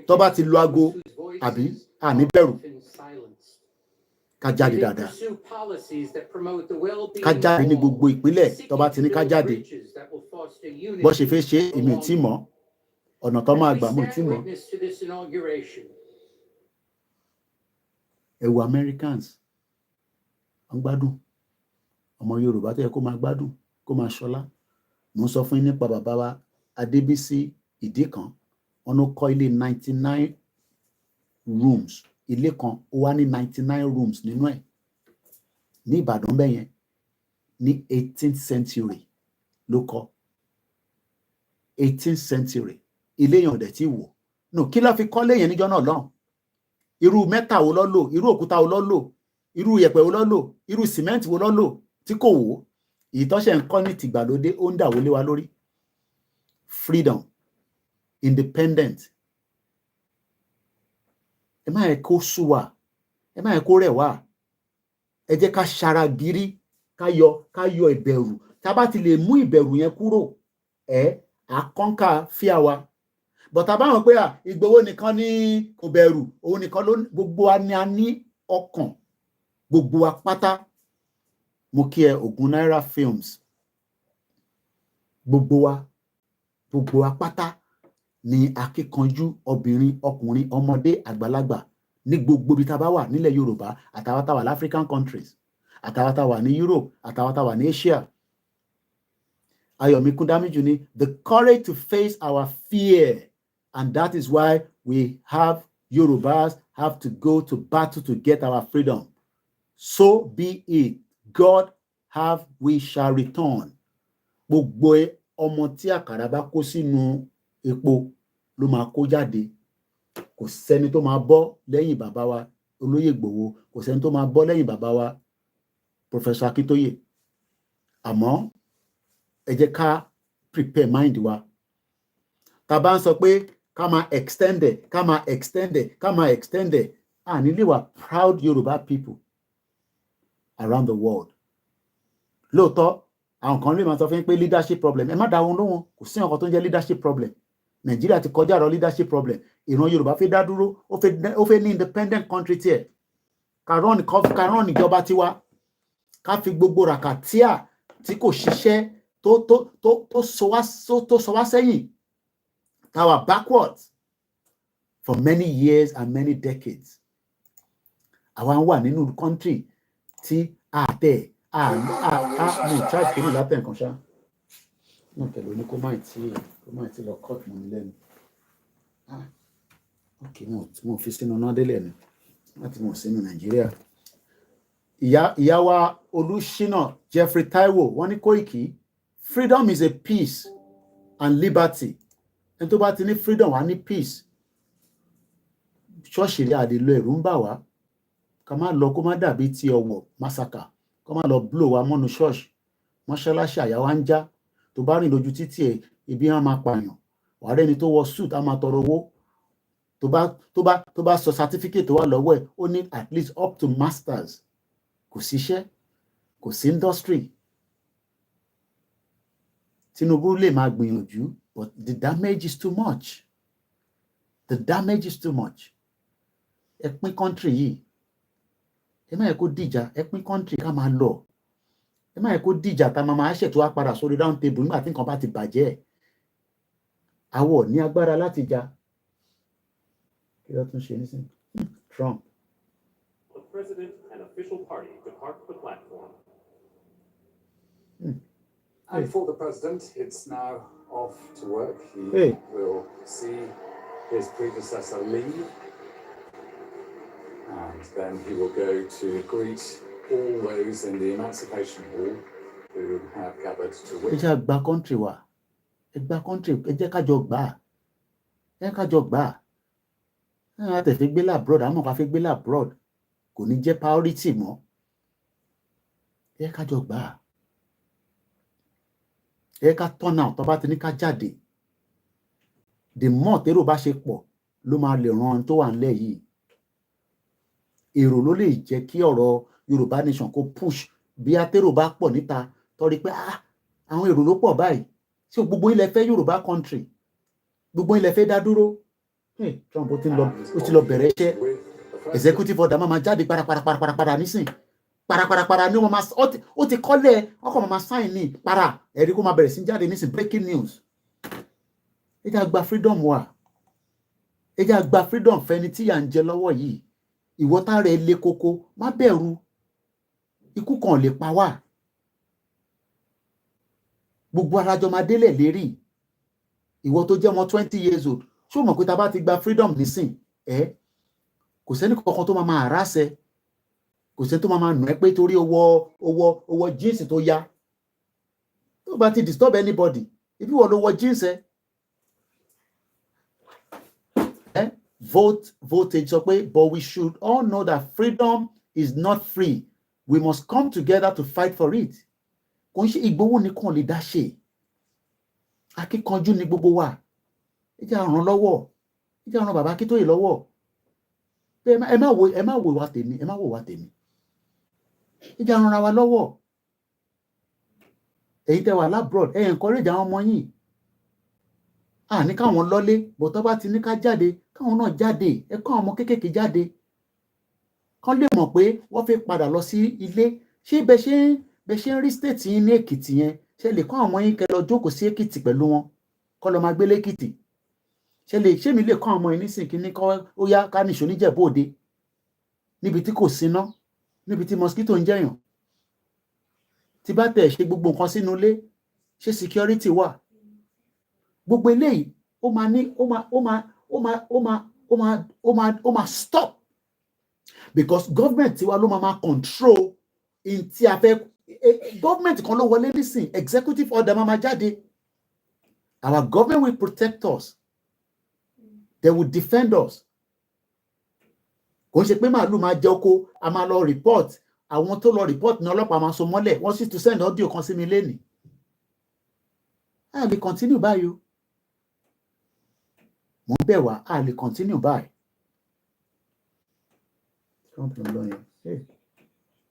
Speaker 2: Tó bá ti lu aago àbí àní bẹ̀rù. Ká jáde dáadáa. Ká jáde ní gbogbo ìpínlẹ̀ tó bá ti ní ká jáde. Bó ṣe fẹ́ ṣe èmi ò tí mọ̀. Ọ̀nà tó máa gbà mú tí mọ̀. Ẹ wo Americans. Wọ́n gbádùn. Ọmọ Yorùbá tó yẹ kó máa gbádùn, kó máa ṣọlá. Mo ń sọ fún yín nípa bàbá wa Adébísí Ìdíkan. Wọ́n ló kọ́ ilé 99 rooms. Ilé kan ó wá ní 99 rooms nínú ẹ̀. Ní Ìbàdàn bẹ́yẹn ní 18th century ló kọ́. 18th century. Ilé yẹn ò dẹ̀ tí wò. No, kí ló fi kọ́ léyìn níjọ́ náà lọ́hùn? Irú mẹ́ta wo ló lò? Irú òkúta wo ló lò? Irú yẹ̀pẹ̀ wo ló lò? Irú sìmẹ́ǹtì wo ló lò? Tí kò wò. Ìtọ́ṣẹ̀ ń kọ́ ní tìgbàlódé ó ń dà wọlé wa lórí. Freedom. Independent. Ẹ má yẹ kó sú wa. Ẹ má yẹ kó rẹ̀ wá. Ẹ jẹ́ ká ṣara gírí, ká yọ ìbẹ̀rù. Tá bá ti lè mú ìbẹ̀rù yẹn kúrò, àkọ́ńkà fíà wa. Bọ̀tà báwọn pé Ìgbòho nìkan ní kò bẹ̀rù, òun nìkan ló gbogbo wa ni a ní ọkàn, gbogbo wa pátá. mo kí ẹ Ògùn Náírà Films. Gbogbo wa pátá ni akíkanjú obìnrin, ọkùnrin, ọmọdé, àgbàlagbà ní gbogbo ibi tá a bá wà nílẹ̀ Yorùbá, àtàwọn tá a wà ní African countries, àtàwọn tá a wà ní Europe, àtàwọn tá a wà ní Asia. Ayọ̀mí Kúndámíjù ní the courage to face our fear, and that is why we have Yorùbás have to go to battle to get our freedom. So be it. God have, we shall return. Gbogbo ọmọ tí àkàrà bá kó sínú epo ló máa kó jáde. Kò sẹ́ni tó máa bọ́ lẹ́yìn bàbá wa Olóyè Ìgbòho, kò sẹ́ni tó máa bọ́ lẹ́yìn bàbá wa Professor Akintoye. Àmọ́ ẹ jẹ́ ká prepare mind wa. Tá bá ń sọ pé ká máa extend it, ká máa extend it, ká máa extend it. Nílé wa proud Yorùbá people around the world. Lóòótọ́, àwọn kan lè máa sọ fún yín pé leadership problem. Ẹ má dá wọn lóhùn, kò sí nǹkan tó ń jẹ́ leadership problem. Nàìjíríà ti kọjá ọ̀rọ̀ leadership problem. Ìran Yorùbá fẹ́ dá dúró, ó fẹ́ ní independent country tiẹ̀. Ká rán ìjọba tiwa. Ká fi gbogbo ràkàtíà tí kò ṣiṣẹ́ tó sọ wá sẹ́yìn. Tá wà backwards for many years and many decades. Àwa ń wà nínú country tí mi charge kìíní látẹ̀ nǹkan ṣá. Náà tẹ̀lé ní kó máì tí lọ cut mọ́ mi lẹ́nu. Ok, mo fi sínú náà délẹ̀ ni láti mọ̀ sínú Nàìjíríà. Ìyá wa Olúṣínà Jeffrey Taiwo wọ́n ní Koiki, freedom is a peace and liberty. Ẹni tó bá ti ní freedom wá ní peace. Ṣọ́ọ̀ṣì rí àdèlò ẹ̀rù ń bà wá. Ká má lọ kó má dàbí ti Ọ̀wọ̀ massacre. Kó má lọ blow wa mọ́nu ṣọ́ọ̀ṣì. Mọ́ṣáláṣí àyà wa ń já. Tó bá rìn lójú títì ẹ̀, ibi á máa pààyàn. Wàá rẹ́ni tó wọ suit á máa tọrọ owó. Tó bá sọ certificate tó wà lọ́wọ́ ẹ̀, ó ní at least up to masters. Kò síṣẹ́, kò sí industry. Tinubu lè máa gbìyànjú, but the damage is too much. The damage is too much. Ẹ pín country yìí. Ẹ má yẹ kó dìjà, ẹ pín country ká máa lọ. Ẹ má yẹ kó dìjà tá máa ṣètò wá padà sórí round table nígbà tí nǹkan bá ti bàjẹ́. Àwọ̀ ní agbára láti jà. Kí ló tún ṣe nísìnyí? Trump.
Speaker 6: The president and official party depart the platform.
Speaker 7: And for the president, it's now off to work. He will see his predecessor leave, and then he will go to greet all those in the Emancipation Hall who have gathered to
Speaker 2: Ẹ
Speaker 7: witness.
Speaker 2: jẹ́ àgbà country wa. Ẹ gba country, ẹ jẹ́ ká jọ gbà. Ẹ ká jọ gbà. Ẹ tẹ̀ fi gbé labroad, àmọ́ ká fi gbé labroad. Kò ní jẹ́ priority mọ́. Ẹ ká jọ gbà. Ẹ ká turn out tó bá ti ní ká jáde. The more tèrò bá ṣe pọ̀ ló máa lè ran tó wà nílẹ̀ yìí. Èrò ló lè jẹ́ kí ọ̀rọ̀ Yorùbá nation kó push bí atérò bá pọ̀ níta torí pé àwọn èrò ló pọ̀ báyìí. Ṣé gbogbo ilẹ̀ fẹ́ Yorùbá country? Gbogbo ilẹ̀ fẹ́ dá dúró? Trump ó ti lọ bẹ̀rẹ̀ iṣẹ́. Executive order máa jáde parapara nísìn. Parapara ní wọ́n máa ó ti kọ́lẹ̀ ọkọ̀ máa sign ní para ẹ̀rí kó máa bẹ̀rẹ̀ sí jáde nísìn breaking news. Ẹ jẹ́ àgbà freedom wa. Ẹ jẹ́ àgbà freedom fẹ́ni tí yà ń jẹ lọ́wọ́ yìí. Ìwọ tá rẹ̀ lé koko má bẹ̀rù. Ikú kan lè pa wá. Gbogbo arájọ máa délẹ̀ lérí. Ìwọ tó jẹ́ ọmọ 20 years old. Ṣé o mọ̀ pé tá bá ti gba freedom nísìn? Kò sẹ́ni kankan tó máa harass. Kò sẹ́ni tó máa nù ẹ́ pé torí owó jeans tó ya. Tó bá ti disturb anybody. Ibi wọ́n ló wọ jeans Votage sọ pé, but we should all know that freedom is not free. We must come together to fight for it. Kò ń ṣe Ìgbòho nìkan lè dá ṣe. Akíkanjú ni gbogbo wa. Ẹ jẹ́ ràn lọ́wọ́. Ẹ jẹ́ ràn bàbá Akíntóyè lọ́wọ́. Ẹ má wò wá tèmi. Ẹ má wò wá tèmi. Ẹ jẹ́ ràn ra wa lọ́wọ́. Èyí tẹ́ wà labroad, ẹ encourage àwọn ọmọ yín. Ní káwọn lọ́lé, bọ̀ tó bá ti ní ká jáde, káwọn náà jáde. Ẹ kọ́ àwọn ọmọ kéékèèké jáde. Kán lè mọ̀ pé wọ́n fẹ́ padà lọ sí ilé. Ṣé bẹ́ẹ̀ ṣe ń rí state yín ní Èkìtì yẹn ṣe lè kọ́ àwọn ọmọ yín kẹ́ lọ jókòó sí Èkìtì pẹ̀lú wọn kọ́ lọ máa gbé lẹ́kìtì ṣé mi lè kọ́ àwọn ọmọ yín nísìnyí kí ní kọ́ ó yá ká nìṣó níjẹ̀bú Òde níbi tí kò síná níbi tí mosquito ń jẹ̀yàn tí bá tẹ̀ ṣe gbogbo nǹkan sínú ilé ṣé security wà gbogbo eléyìí ó máa stop because government tiwa ló máa control in tí a fẹ́ government kan ló wọlé nísìn executive order máa jáde our government will protect us they will defend us kò ń ṣe pé màálù máa jẹ oko a máa lọ report àwọn tó lọ report ní ọlọ́pàá máa so mọ́lẹ̀ wọ́n sì tún send audio kan sí mi lénìí a lè continue báyìí o mo ń bẹ̀ wá a lè continue báyìí.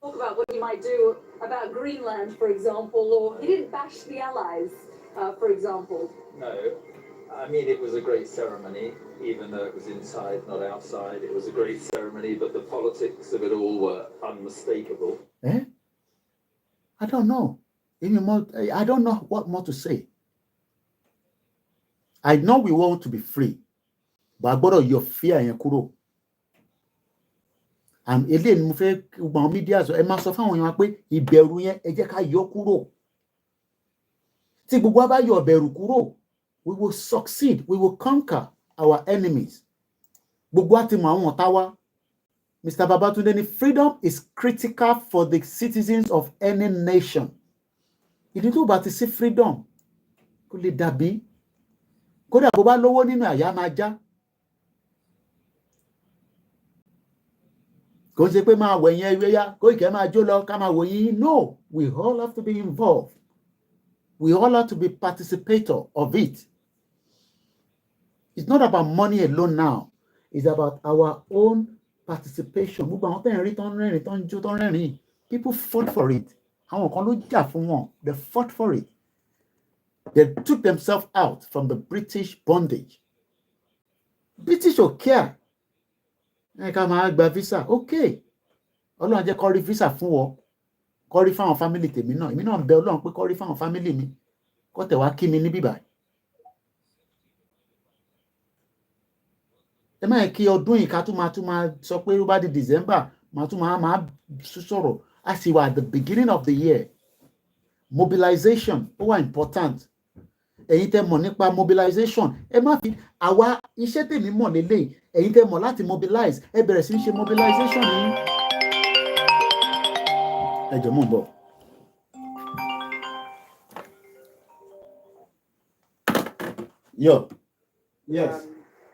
Speaker 8: Talk about what you might do about Greenland, for example, or he didn't bash the Allies, for example.
Speaker 9: No, I mean, it was a great ceremony, even though it was inside, not outside. It was a great ceremony, but the politics of it all were unmistakable.
Speaker 2: I don't know. I don't know what more to say. I know we want to be free, but I got your fear and kúrò. Eléyìí ni mo fẹ́ gbogbo àwọn mídíà sọ ẹ máa sọ fáwọn èèyàn pé ìbẹ̀rù yẹn ẹ jẹ́ ká yọ kúrò tí gbogbo wa bá yọ ìbẹ̀rù kúrò we will succeed, we will conquer our enemies. Gbogbo wa ti mọ àwọn ọ̀tá wa. Mr. Babatunde ni freedom is critical for the citizens of any nation. Ìdí tó bá ti sí freedom kò lè dàbí kódà bó bá lówó nínú àyà máa já. Kò ṣe pé máa wẹ̀yìn ẹwé yá Koiki máa jó lọ ká máa wòyìn. No, we all have to be involved. We all have to be participator of it. It's not about money alone now. It's about our own participation. Gbogbo àwọn tẹ́yìn rí tán rẹ́rìn tán jó tán rẹ́rìn. People fought for it. Àwọn kan ló jà fún wọn. They fought for it. They took themselves out from the British bondage. British ò care. Ká máa gba visa. Okay. Ọlọ́run jẹ́ kó rí visa fún wọn. Kó rí fáwọn family tèmi náà. Èmi náà ń bẹ Ọlọ́run pé kó rí fáwọn family mi. Kó tẹ̀ wá kí mi ní bíbá. Ẹ máa kí ọdún yìí ká tún máa sọ pé ó bá di December máa sọ̀rọ̀. A sì wà at the beginning of the year. Mobilization ó wà important. Ẹ̀yin tẹ́ mọ̀ nípa mobilization ẹ má fi àwa iṣẹ́ tèmi mọ̀ lélẹ̀ ẹ̀yin tẹ́ mọ̀ láti mobilize ẹ bẹ̀rẹ̀ sí í ṣe mobilization yìí. Ẹ jọ̀ọ́ mò ń bọ̀. Yo.
Speaker 1: Yes.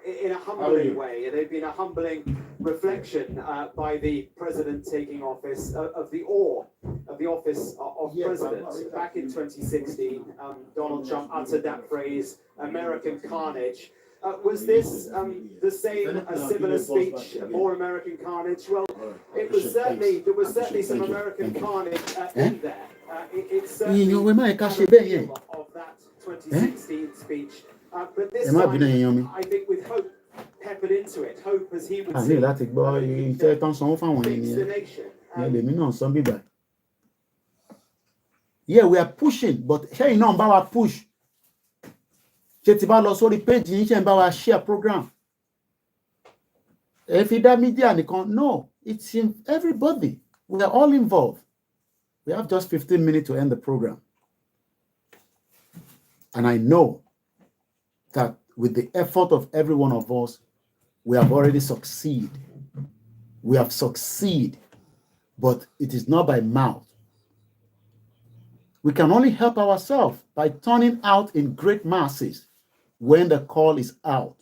Speaker 4: In a humbling way, and they've been a humbling reflection by the president taking office of the awe of the office of president. Back in 2016, Donald Trump uttered that phrase, "American carnage." Was this the same, a similar speech, more American carnage? Well, there was certainly some American carnage in there. It's certainly of that 2016 speech. But this time, I think with hope peppered into it, hope as he would say,
Speaker 2: láti gbọ́ iṣẹ́ tán sanwó fáwọn ènìyàn. Lèmi náà sọ bíbá. Yeah, we are pushing, but ṣẹ́yìn náà ń bá wa push. Ṣé ti bá lọ sórí page yìí ṣe ń bá wa share program? Ẹ fi dá media nìkan. No, it's in everybody. We are all involved. We have just 15 minutes to end the program. And I know that with the effort of every one of us, we have already succeeded. We have succeeded, but it is not by mouth. We can only help ourselves by turning out in great masses when the call is out.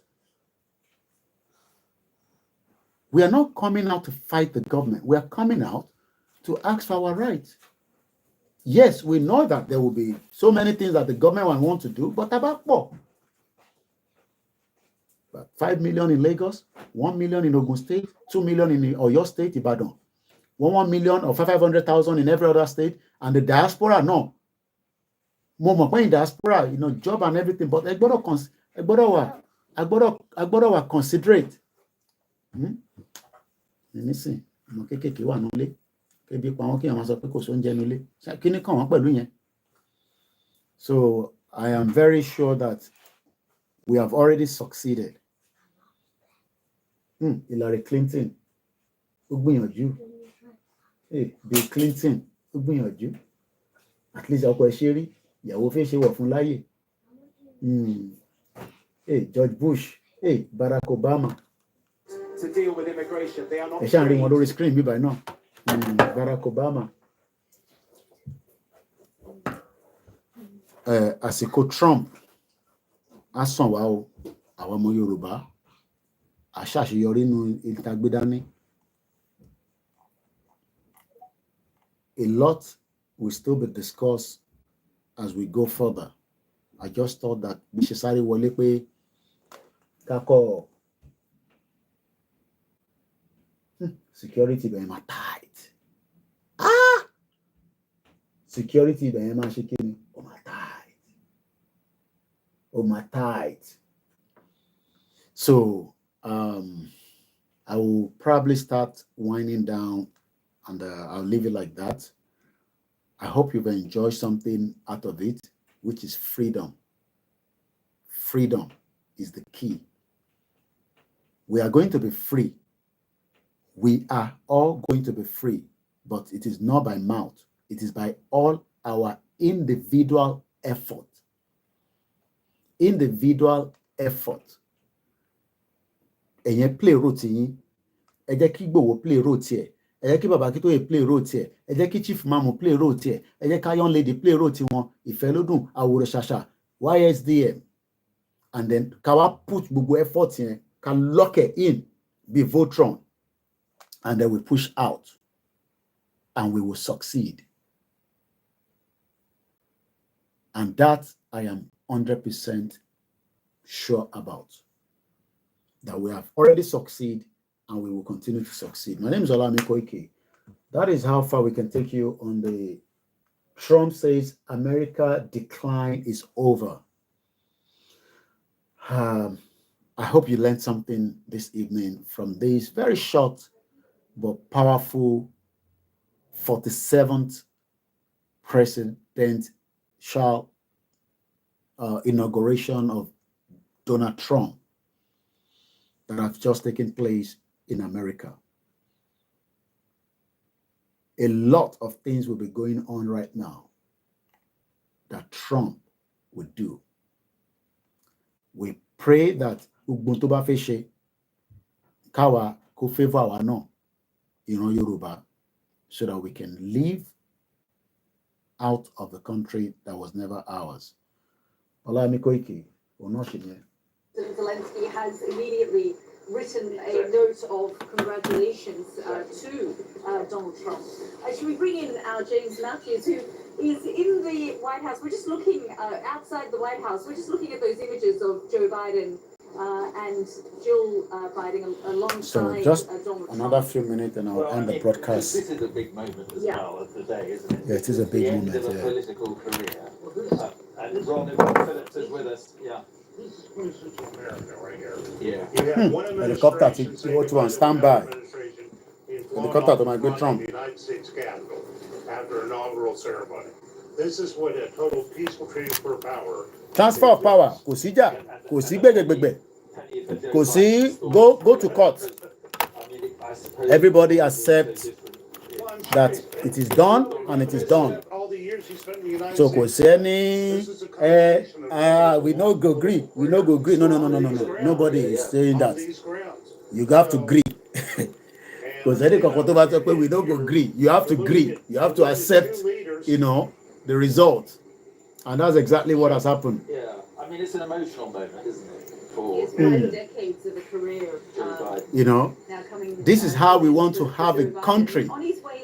Speaker 2: We are not coming out to fight the government. We are coming out to ask for our rights. Yes, we know that there will be so many things that the government will want to do, but about what? 5 million in Lagos, 1 million in Ogun State, 2 million in Oyo State, Ibadan, 1 million or 500,000 in every other state, and the diaspora, no. More in diaspora, job and everything, but I gotta considerate. Let me see. Kébi pa wọ́n kí àwọn sọ pé kò sóúnjẹ nílé. Kí ni kàn wọ́n pẹ̀lú yẹn? So I am very sure that we have already succeeded. Hillary Clinton, ó gbìyànjú. Bill Clinton, ó gbìyànjú. At least ọkọ ẹ̀ ṣe rí, ìyàwó fẹ́ ṣe wọ̀ fún láyè. George Bush, Barack Obama.
Speaker 6: To deal with immigration, they are not.
Speaker 2: Ẹ ṣáà rí wọn lórí screen bí báyìí náà. Barack Obama. Àsìkò Trump á sàn wá o, àwọn ọmọ Yorùbá á ṣàṣeyọrí nínú ìtagbédání. A lot will still be discussed as we go further. I just thought that bí ṣe sáré wọlé pé kákọ́ security bẹ̀rẹ̀ máa tight. Security bẹ̀rẹ̀ máa ṣe kí ni? Ó máa tight. So I will probably start winding down and I'll leave it like that. I hope you've enjoyed something out of it, which is freedom. Freedom is the key. We are going to be free. We are all going to be free, but it is not by mouth. It is by all our individual effort. Individual effort. Ẹ̀yin play role yín. Ẹ jẹ́ kí Igboho play role tiẹ̀. Ẹ jẹ́ kí Baba Akintoye play role tiẹ̀. Ẹ jẹ́ kí Chief Mamu play role tiẹ̀. Ẹ jẹ́ ká Young Lady play role tiwọn. Ìfẹ́lódùn, Àwòrán Ṣàṣà, YSDM. And then ká wá put gbogbo effort yẹn, ká lock it in, be Voltron. And then we push out. And we will succeed. And that I am 100% sure about. That we have already succeeded and we will continue to succeed. My name is OLAYOMI KOIKI. That is how far we can take you on the Trump says America decline is over. I hope you learned something this evening from this very short but powerful 47th presidential inauguration of Donald Trump that have just taken place in America. A lot of things will be going on right now that Trump would do. We pray that Ubuntu bá fẹ́ ṣe káwa kó favor àwa náà ìran Yorùbá so that we can live out of the country that was never ours. OLAYOMI KOIKI,
Speaker 8: President Zelensky has immediately written a note of congratulations to Donald Trump. Should we bring in our James Matthews, who is in the White House? We're just looking outside the White House. We're just looking at those images of Joe Biden and Jill Biden alongside
Speaker 2: so just
Speaker 8: Donald
Speaker 2: another
Speaker 8: Trump.
Speaker 2: few minutes and I'll end the broadcast.
Speaker 9: This is a big moment as well of the day, isn't it?
Speaker 2: Yeah, it is a big
Speaker 9: the
Speaker 2: moment.
Speaker 9: End of a
Speaker 2: Yeah.
Speaker 9: political career. And Ron Phillips is with us. Yeah.
Speaker 10: This is America right here.
Speaker 9: Yeah.
Speaker 10: You have one
Speaker 2: Helicopter
Speaker 10: administration
Speaker 2: to
Speaker 10: saying
Speaker 2: go to and
Speaker 10: about
Speaker 2: stand
Speaker 10: another
Speaker 2: by.
Speaker 10: administration in
Speaker 2: Helicopter to my
Speaker 10: front
Speaker 2: good
Speaker 10: of
Speaker 2: Trump.
Speaker 10: the United States Capitol after inaugural ceremony. This is what a total peaceful transfer of power.
Speaker 2: Transfer of power. Kò sí jà, kò sí gbẹ̀gbẹ̀gbẹ̀, kò sí go to court. Everybody accepts that it is done and it is done. So kò sí ẹni we no go agree, we no go agree. No. Nobody is saying that. You have to agree. Because any kankan tó bá sọ pé we no go agree, you have to agree. You have to accept, the result. And that's exactly what has happened.
Speaker 9: Yeah. I mean, it's an emotional moment, isn't it?
Speaker 8: It's 5 decades of a career. Now coming,
Speaker 2: This is how we want to have a country,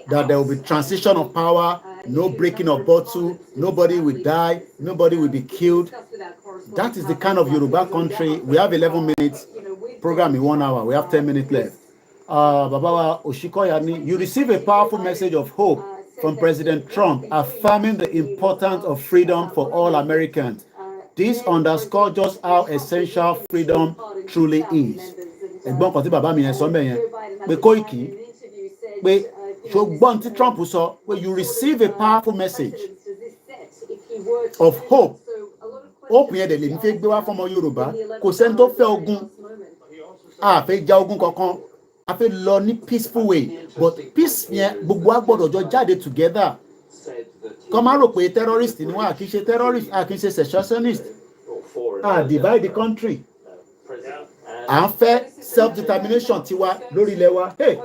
Speaker 2: that there will be transition of power, no breaking of bottle, nobody will die, nobody will be killed. That is the kind of Yoruba country. We have 11 minutes, program in 1 hour. We have 10 minutes left. Babawa Oshikoyani, you receive a powerful message of hope from President Trump, affirming the importance of freedom for all Americans. This underscores just how essential freedom truly is. Ẹ̀gbọ́n kan tí bàbá mi yẹn sọ mẹ́yẹn pé Koiki pé So gbọ́n tí Trump sọ, when you receive a powerful message of hope, hope yẹn dẹ̀ lè ní fẹ́ gbé wá fọ́mọ Yorùbá, kò sẹ́ni tó fẹ́ ogun, a fẹ́ ja ogun kankan, a fẹ́ lọ ní peaceful way, but peace yẹn gbogbo wa gbọ́dọ̀ jọ jáde together. Kọ́ máa rò pé terrorist ni wọ́n, a kì í ṣe terrorist, a kì í ṣe secessionist, a divide the country. À ń fẹ́ self-determination tiwa lórí ilẹ̀ wa. Hey,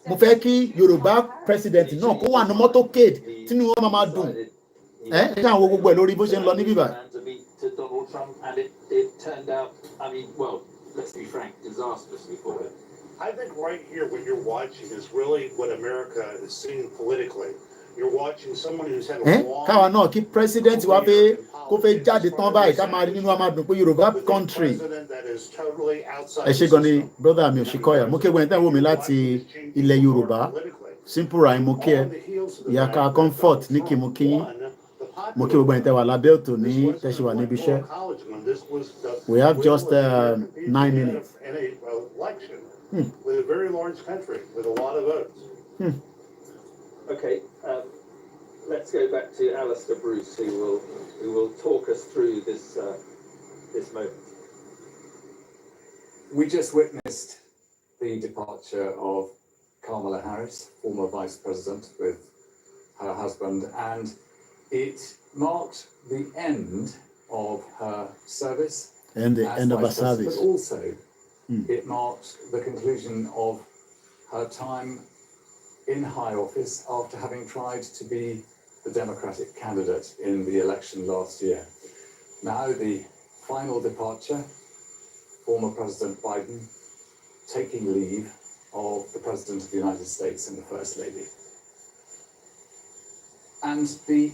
Speaker 2: mo fẹ́ kí Yorùbá president náà kó wà ní motorcade tínú wọn máa dùn. Ṣé àwọn gbogbo ẹ̀ lórí bó ṣe ń lọ ní bíbá?
Speaker 9: To Donald Trump, and it turned out, I mean, well, let's be frank, disastrously for him.
Speaker 10: I think right here what you're watching is really what America is seeing politically. You're watching someone who's had a long...
Speaker 2: Káwa náà kí president wa fẹ́ kó fẹ́ jáde tán báyìí ká máa rí nínú wa máa dùn pé Yorùbá country. Ẹ ṣé gan ni brother mi Òṣìkọ́yà, mo kéwòn tẹ́ wò mí láti ilẹ̀ Yorùbá, Simple Rhyme mo kí ẹ, ìyàká comfort ní kí mo kí yín, mo kí gbogbo ẹ̀yin tẹ́ wà lábẹ́ òtò ní tẹ́ṣí wà níbi iṣẹ́. We have just 9 minutes.
Speaker 10: With a very large country, with a lot of votes.
Speaker 9: Okay, let's go back to Alistair Bruce, who will talk us through this this moment.
Speaker 7: We just witnessed the departure of Kamala Harris, former Vice President, with her husband, and it marked the end of her service.
Speaker 2: And the end of her service.
Speaker 7: But also, it marked the conclusion of her time in high office after having tried to be the Democratic candidate in the election last year. Now the final departure, former President Biden taking leave of the President of the United States and the First Lady. And the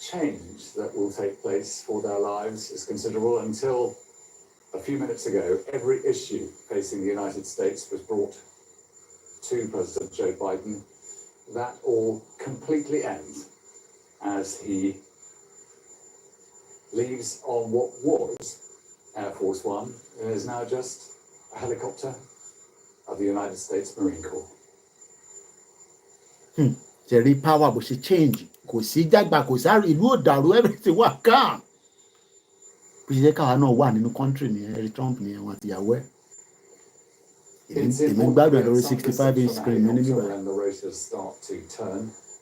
Speaker 7: change that will take place for their lives is considerable. Until a few minutes ago, every issue facing the United States was brought to President Joe Biden. That all completely ends as he leaves on what was Air Force One and is now just a helicopter of the United States Marine Corps.
Speaker 2: Jerry power bó ṣe change, kò sí jágbà, kò sáré ìlú òdàrú, everything wà calm. Bí ṣe káwa náà wà nínú country ni Trump ni àwọn àtìyàwó ẹ̀. Èmi gbádùn ẹ̀ lórí 65-inch screen mi ní bíbá.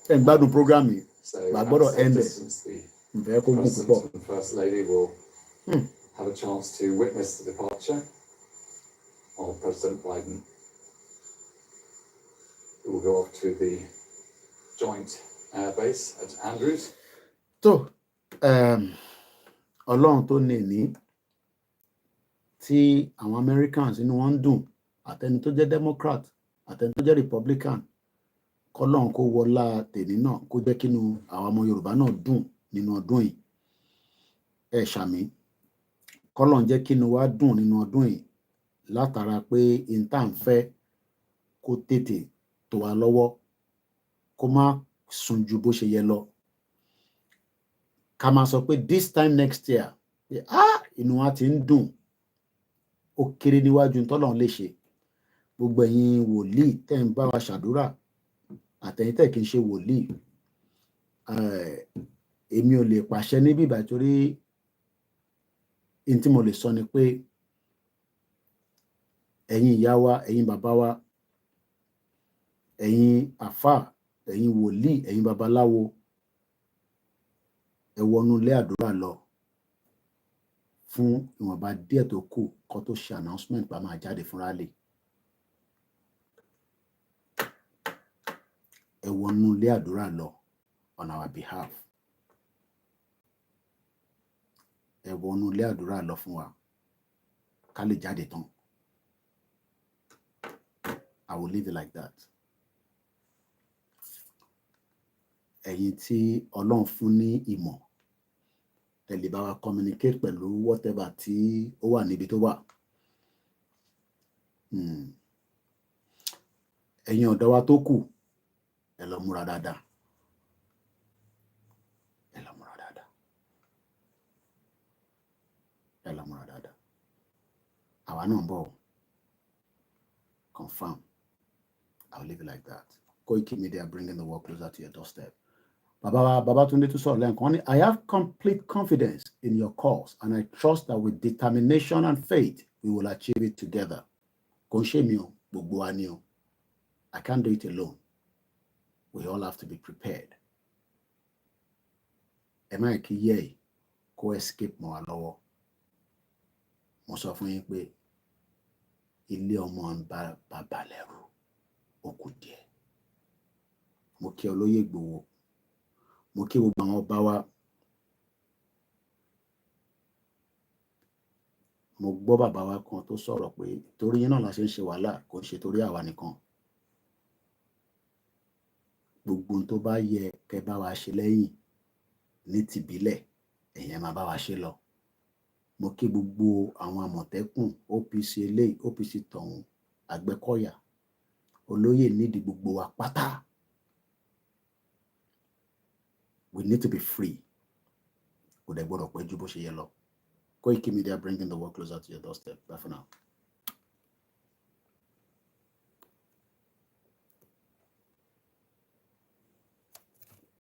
Speaker 2: Ẹ̀ ń gbádùn program yìí, mà gbọ́dọ̀ end ẹ̀. Ǹfẹ́ kó gùn púpọ̀.
Speaker 7: The First Lady will have a chance to witness the departure of President Biden, who will go off to the joint air base at Andrews.
Speaker 2: So, Ọlọ́run tó ní ní tí àwọn Americans inú wọn ń dùn, àtẹni tó jẹ́ Democrat, àtẹni tó jẹ́ Republican, kọ́lọ́run kó wọlá tèmi náà kó jẹ́ kínú àwọn ọmọ Yorùbá náà dùn nínú ọdún yìí. Ẹ ṣàmì, kọ́lọ́run jẹ́ kínú wa dùn nínú ọdún yìí látara pé ìta ń fẹ́ kó tètè tó wa lọ́wọ́, kó má sùn ju bó ṣe yẹ lọ. Ká máa sọ pé this time next year, inú wa ti ń dùn, ó kéré níwájú tọ́lọ́run lè ṣe. Gbogbo ẹ̀yin wòlíì tẹ́ ń bá wa ṣàdúrà, àtẹ̀yin tẹ́ kì í ṣe wòlíì, èmi ò lè pàṣẹ níbí ìbà torí in tí mo lè sọ ni pé ẹ̀yin ìyá wa, ẹ̀yin bàbá wa, ẹ̀yin àfáà, ẹ̀yin wòlíì, ẹ̀yin babaláwo, ẹ wọnú ilé àdúrà lọ fún ìwọ̀nba díẹ̀ tó kù kó tó ṣe announcement bá máa jáde fún rally. Ẹ wọnú ilé àdúrà lọ on our behalf. Ẹ wọnú ilé àdúrà lọ fún wa ká lè jáde tán. I will leave it like that. Ẹ̀yin tí Ọlọ́run fún ní ìmọ̀, ẹ lè bá wa communicate pẹ̀lú whatever tí ó wà níbi tó wà. Ẹ̀yin ọ̀dọ́ wa tó kù, ẹ lọ múra dáadáa. Ẹ lọ múra dáadáa. Ẹ lọ múra dáadáa. Àwa náà ń bọ̀. Confirm. I will leave it like that. Koikimedia bringing the work closer to your doorstep. Babatunde tún sọ̀rọ̀ lẹ́ǹkan wọ́n ní, I have complete confidence in your cause and I trust that with determination and faith we will achieve it together. Kò ń ṣe mi o, gbogbo wa ni o. I can't do it alone. We all have to be prepared. Ẹ má kí yẹ ẹ̀ kó escape mọ́ wa lọ́wọ́. Mo sọ fún yín pé ilé ọmọ ń bá bàbá lẹ́rù ó kù díẹ̀. Mo kí olóyè Ìgbòho. Mo kí gbogbo àwọn ọba wa. Mo gbọ́ bàbá wa kan tó sọ̀rọ̀ pé torí yín náà la ṣe ń ṣe wàhálà kò ń ṣe torí àwa nìkan. Gbogbo ohun tó bá yẹ kẹ́ bá wa ṣe lẹ́yìn ní tìbílẹ̀ ẹ̀yin máa bá wa ṣe lọ. Mo kí gbogbo àwọn àmọ̀tẹ́kùn OPC eléyìí OPC tọ̀hún Àgbẹ̀kọ̀yà olóyè nídìí gbogbo wa pátá. We need to be free. Kò dẹ̀ gbọ́dọ̀ pẹ́ ju bó ṣe yẹ lọ. Koikimedia bringing the work closer to your doorstep. Bye for now.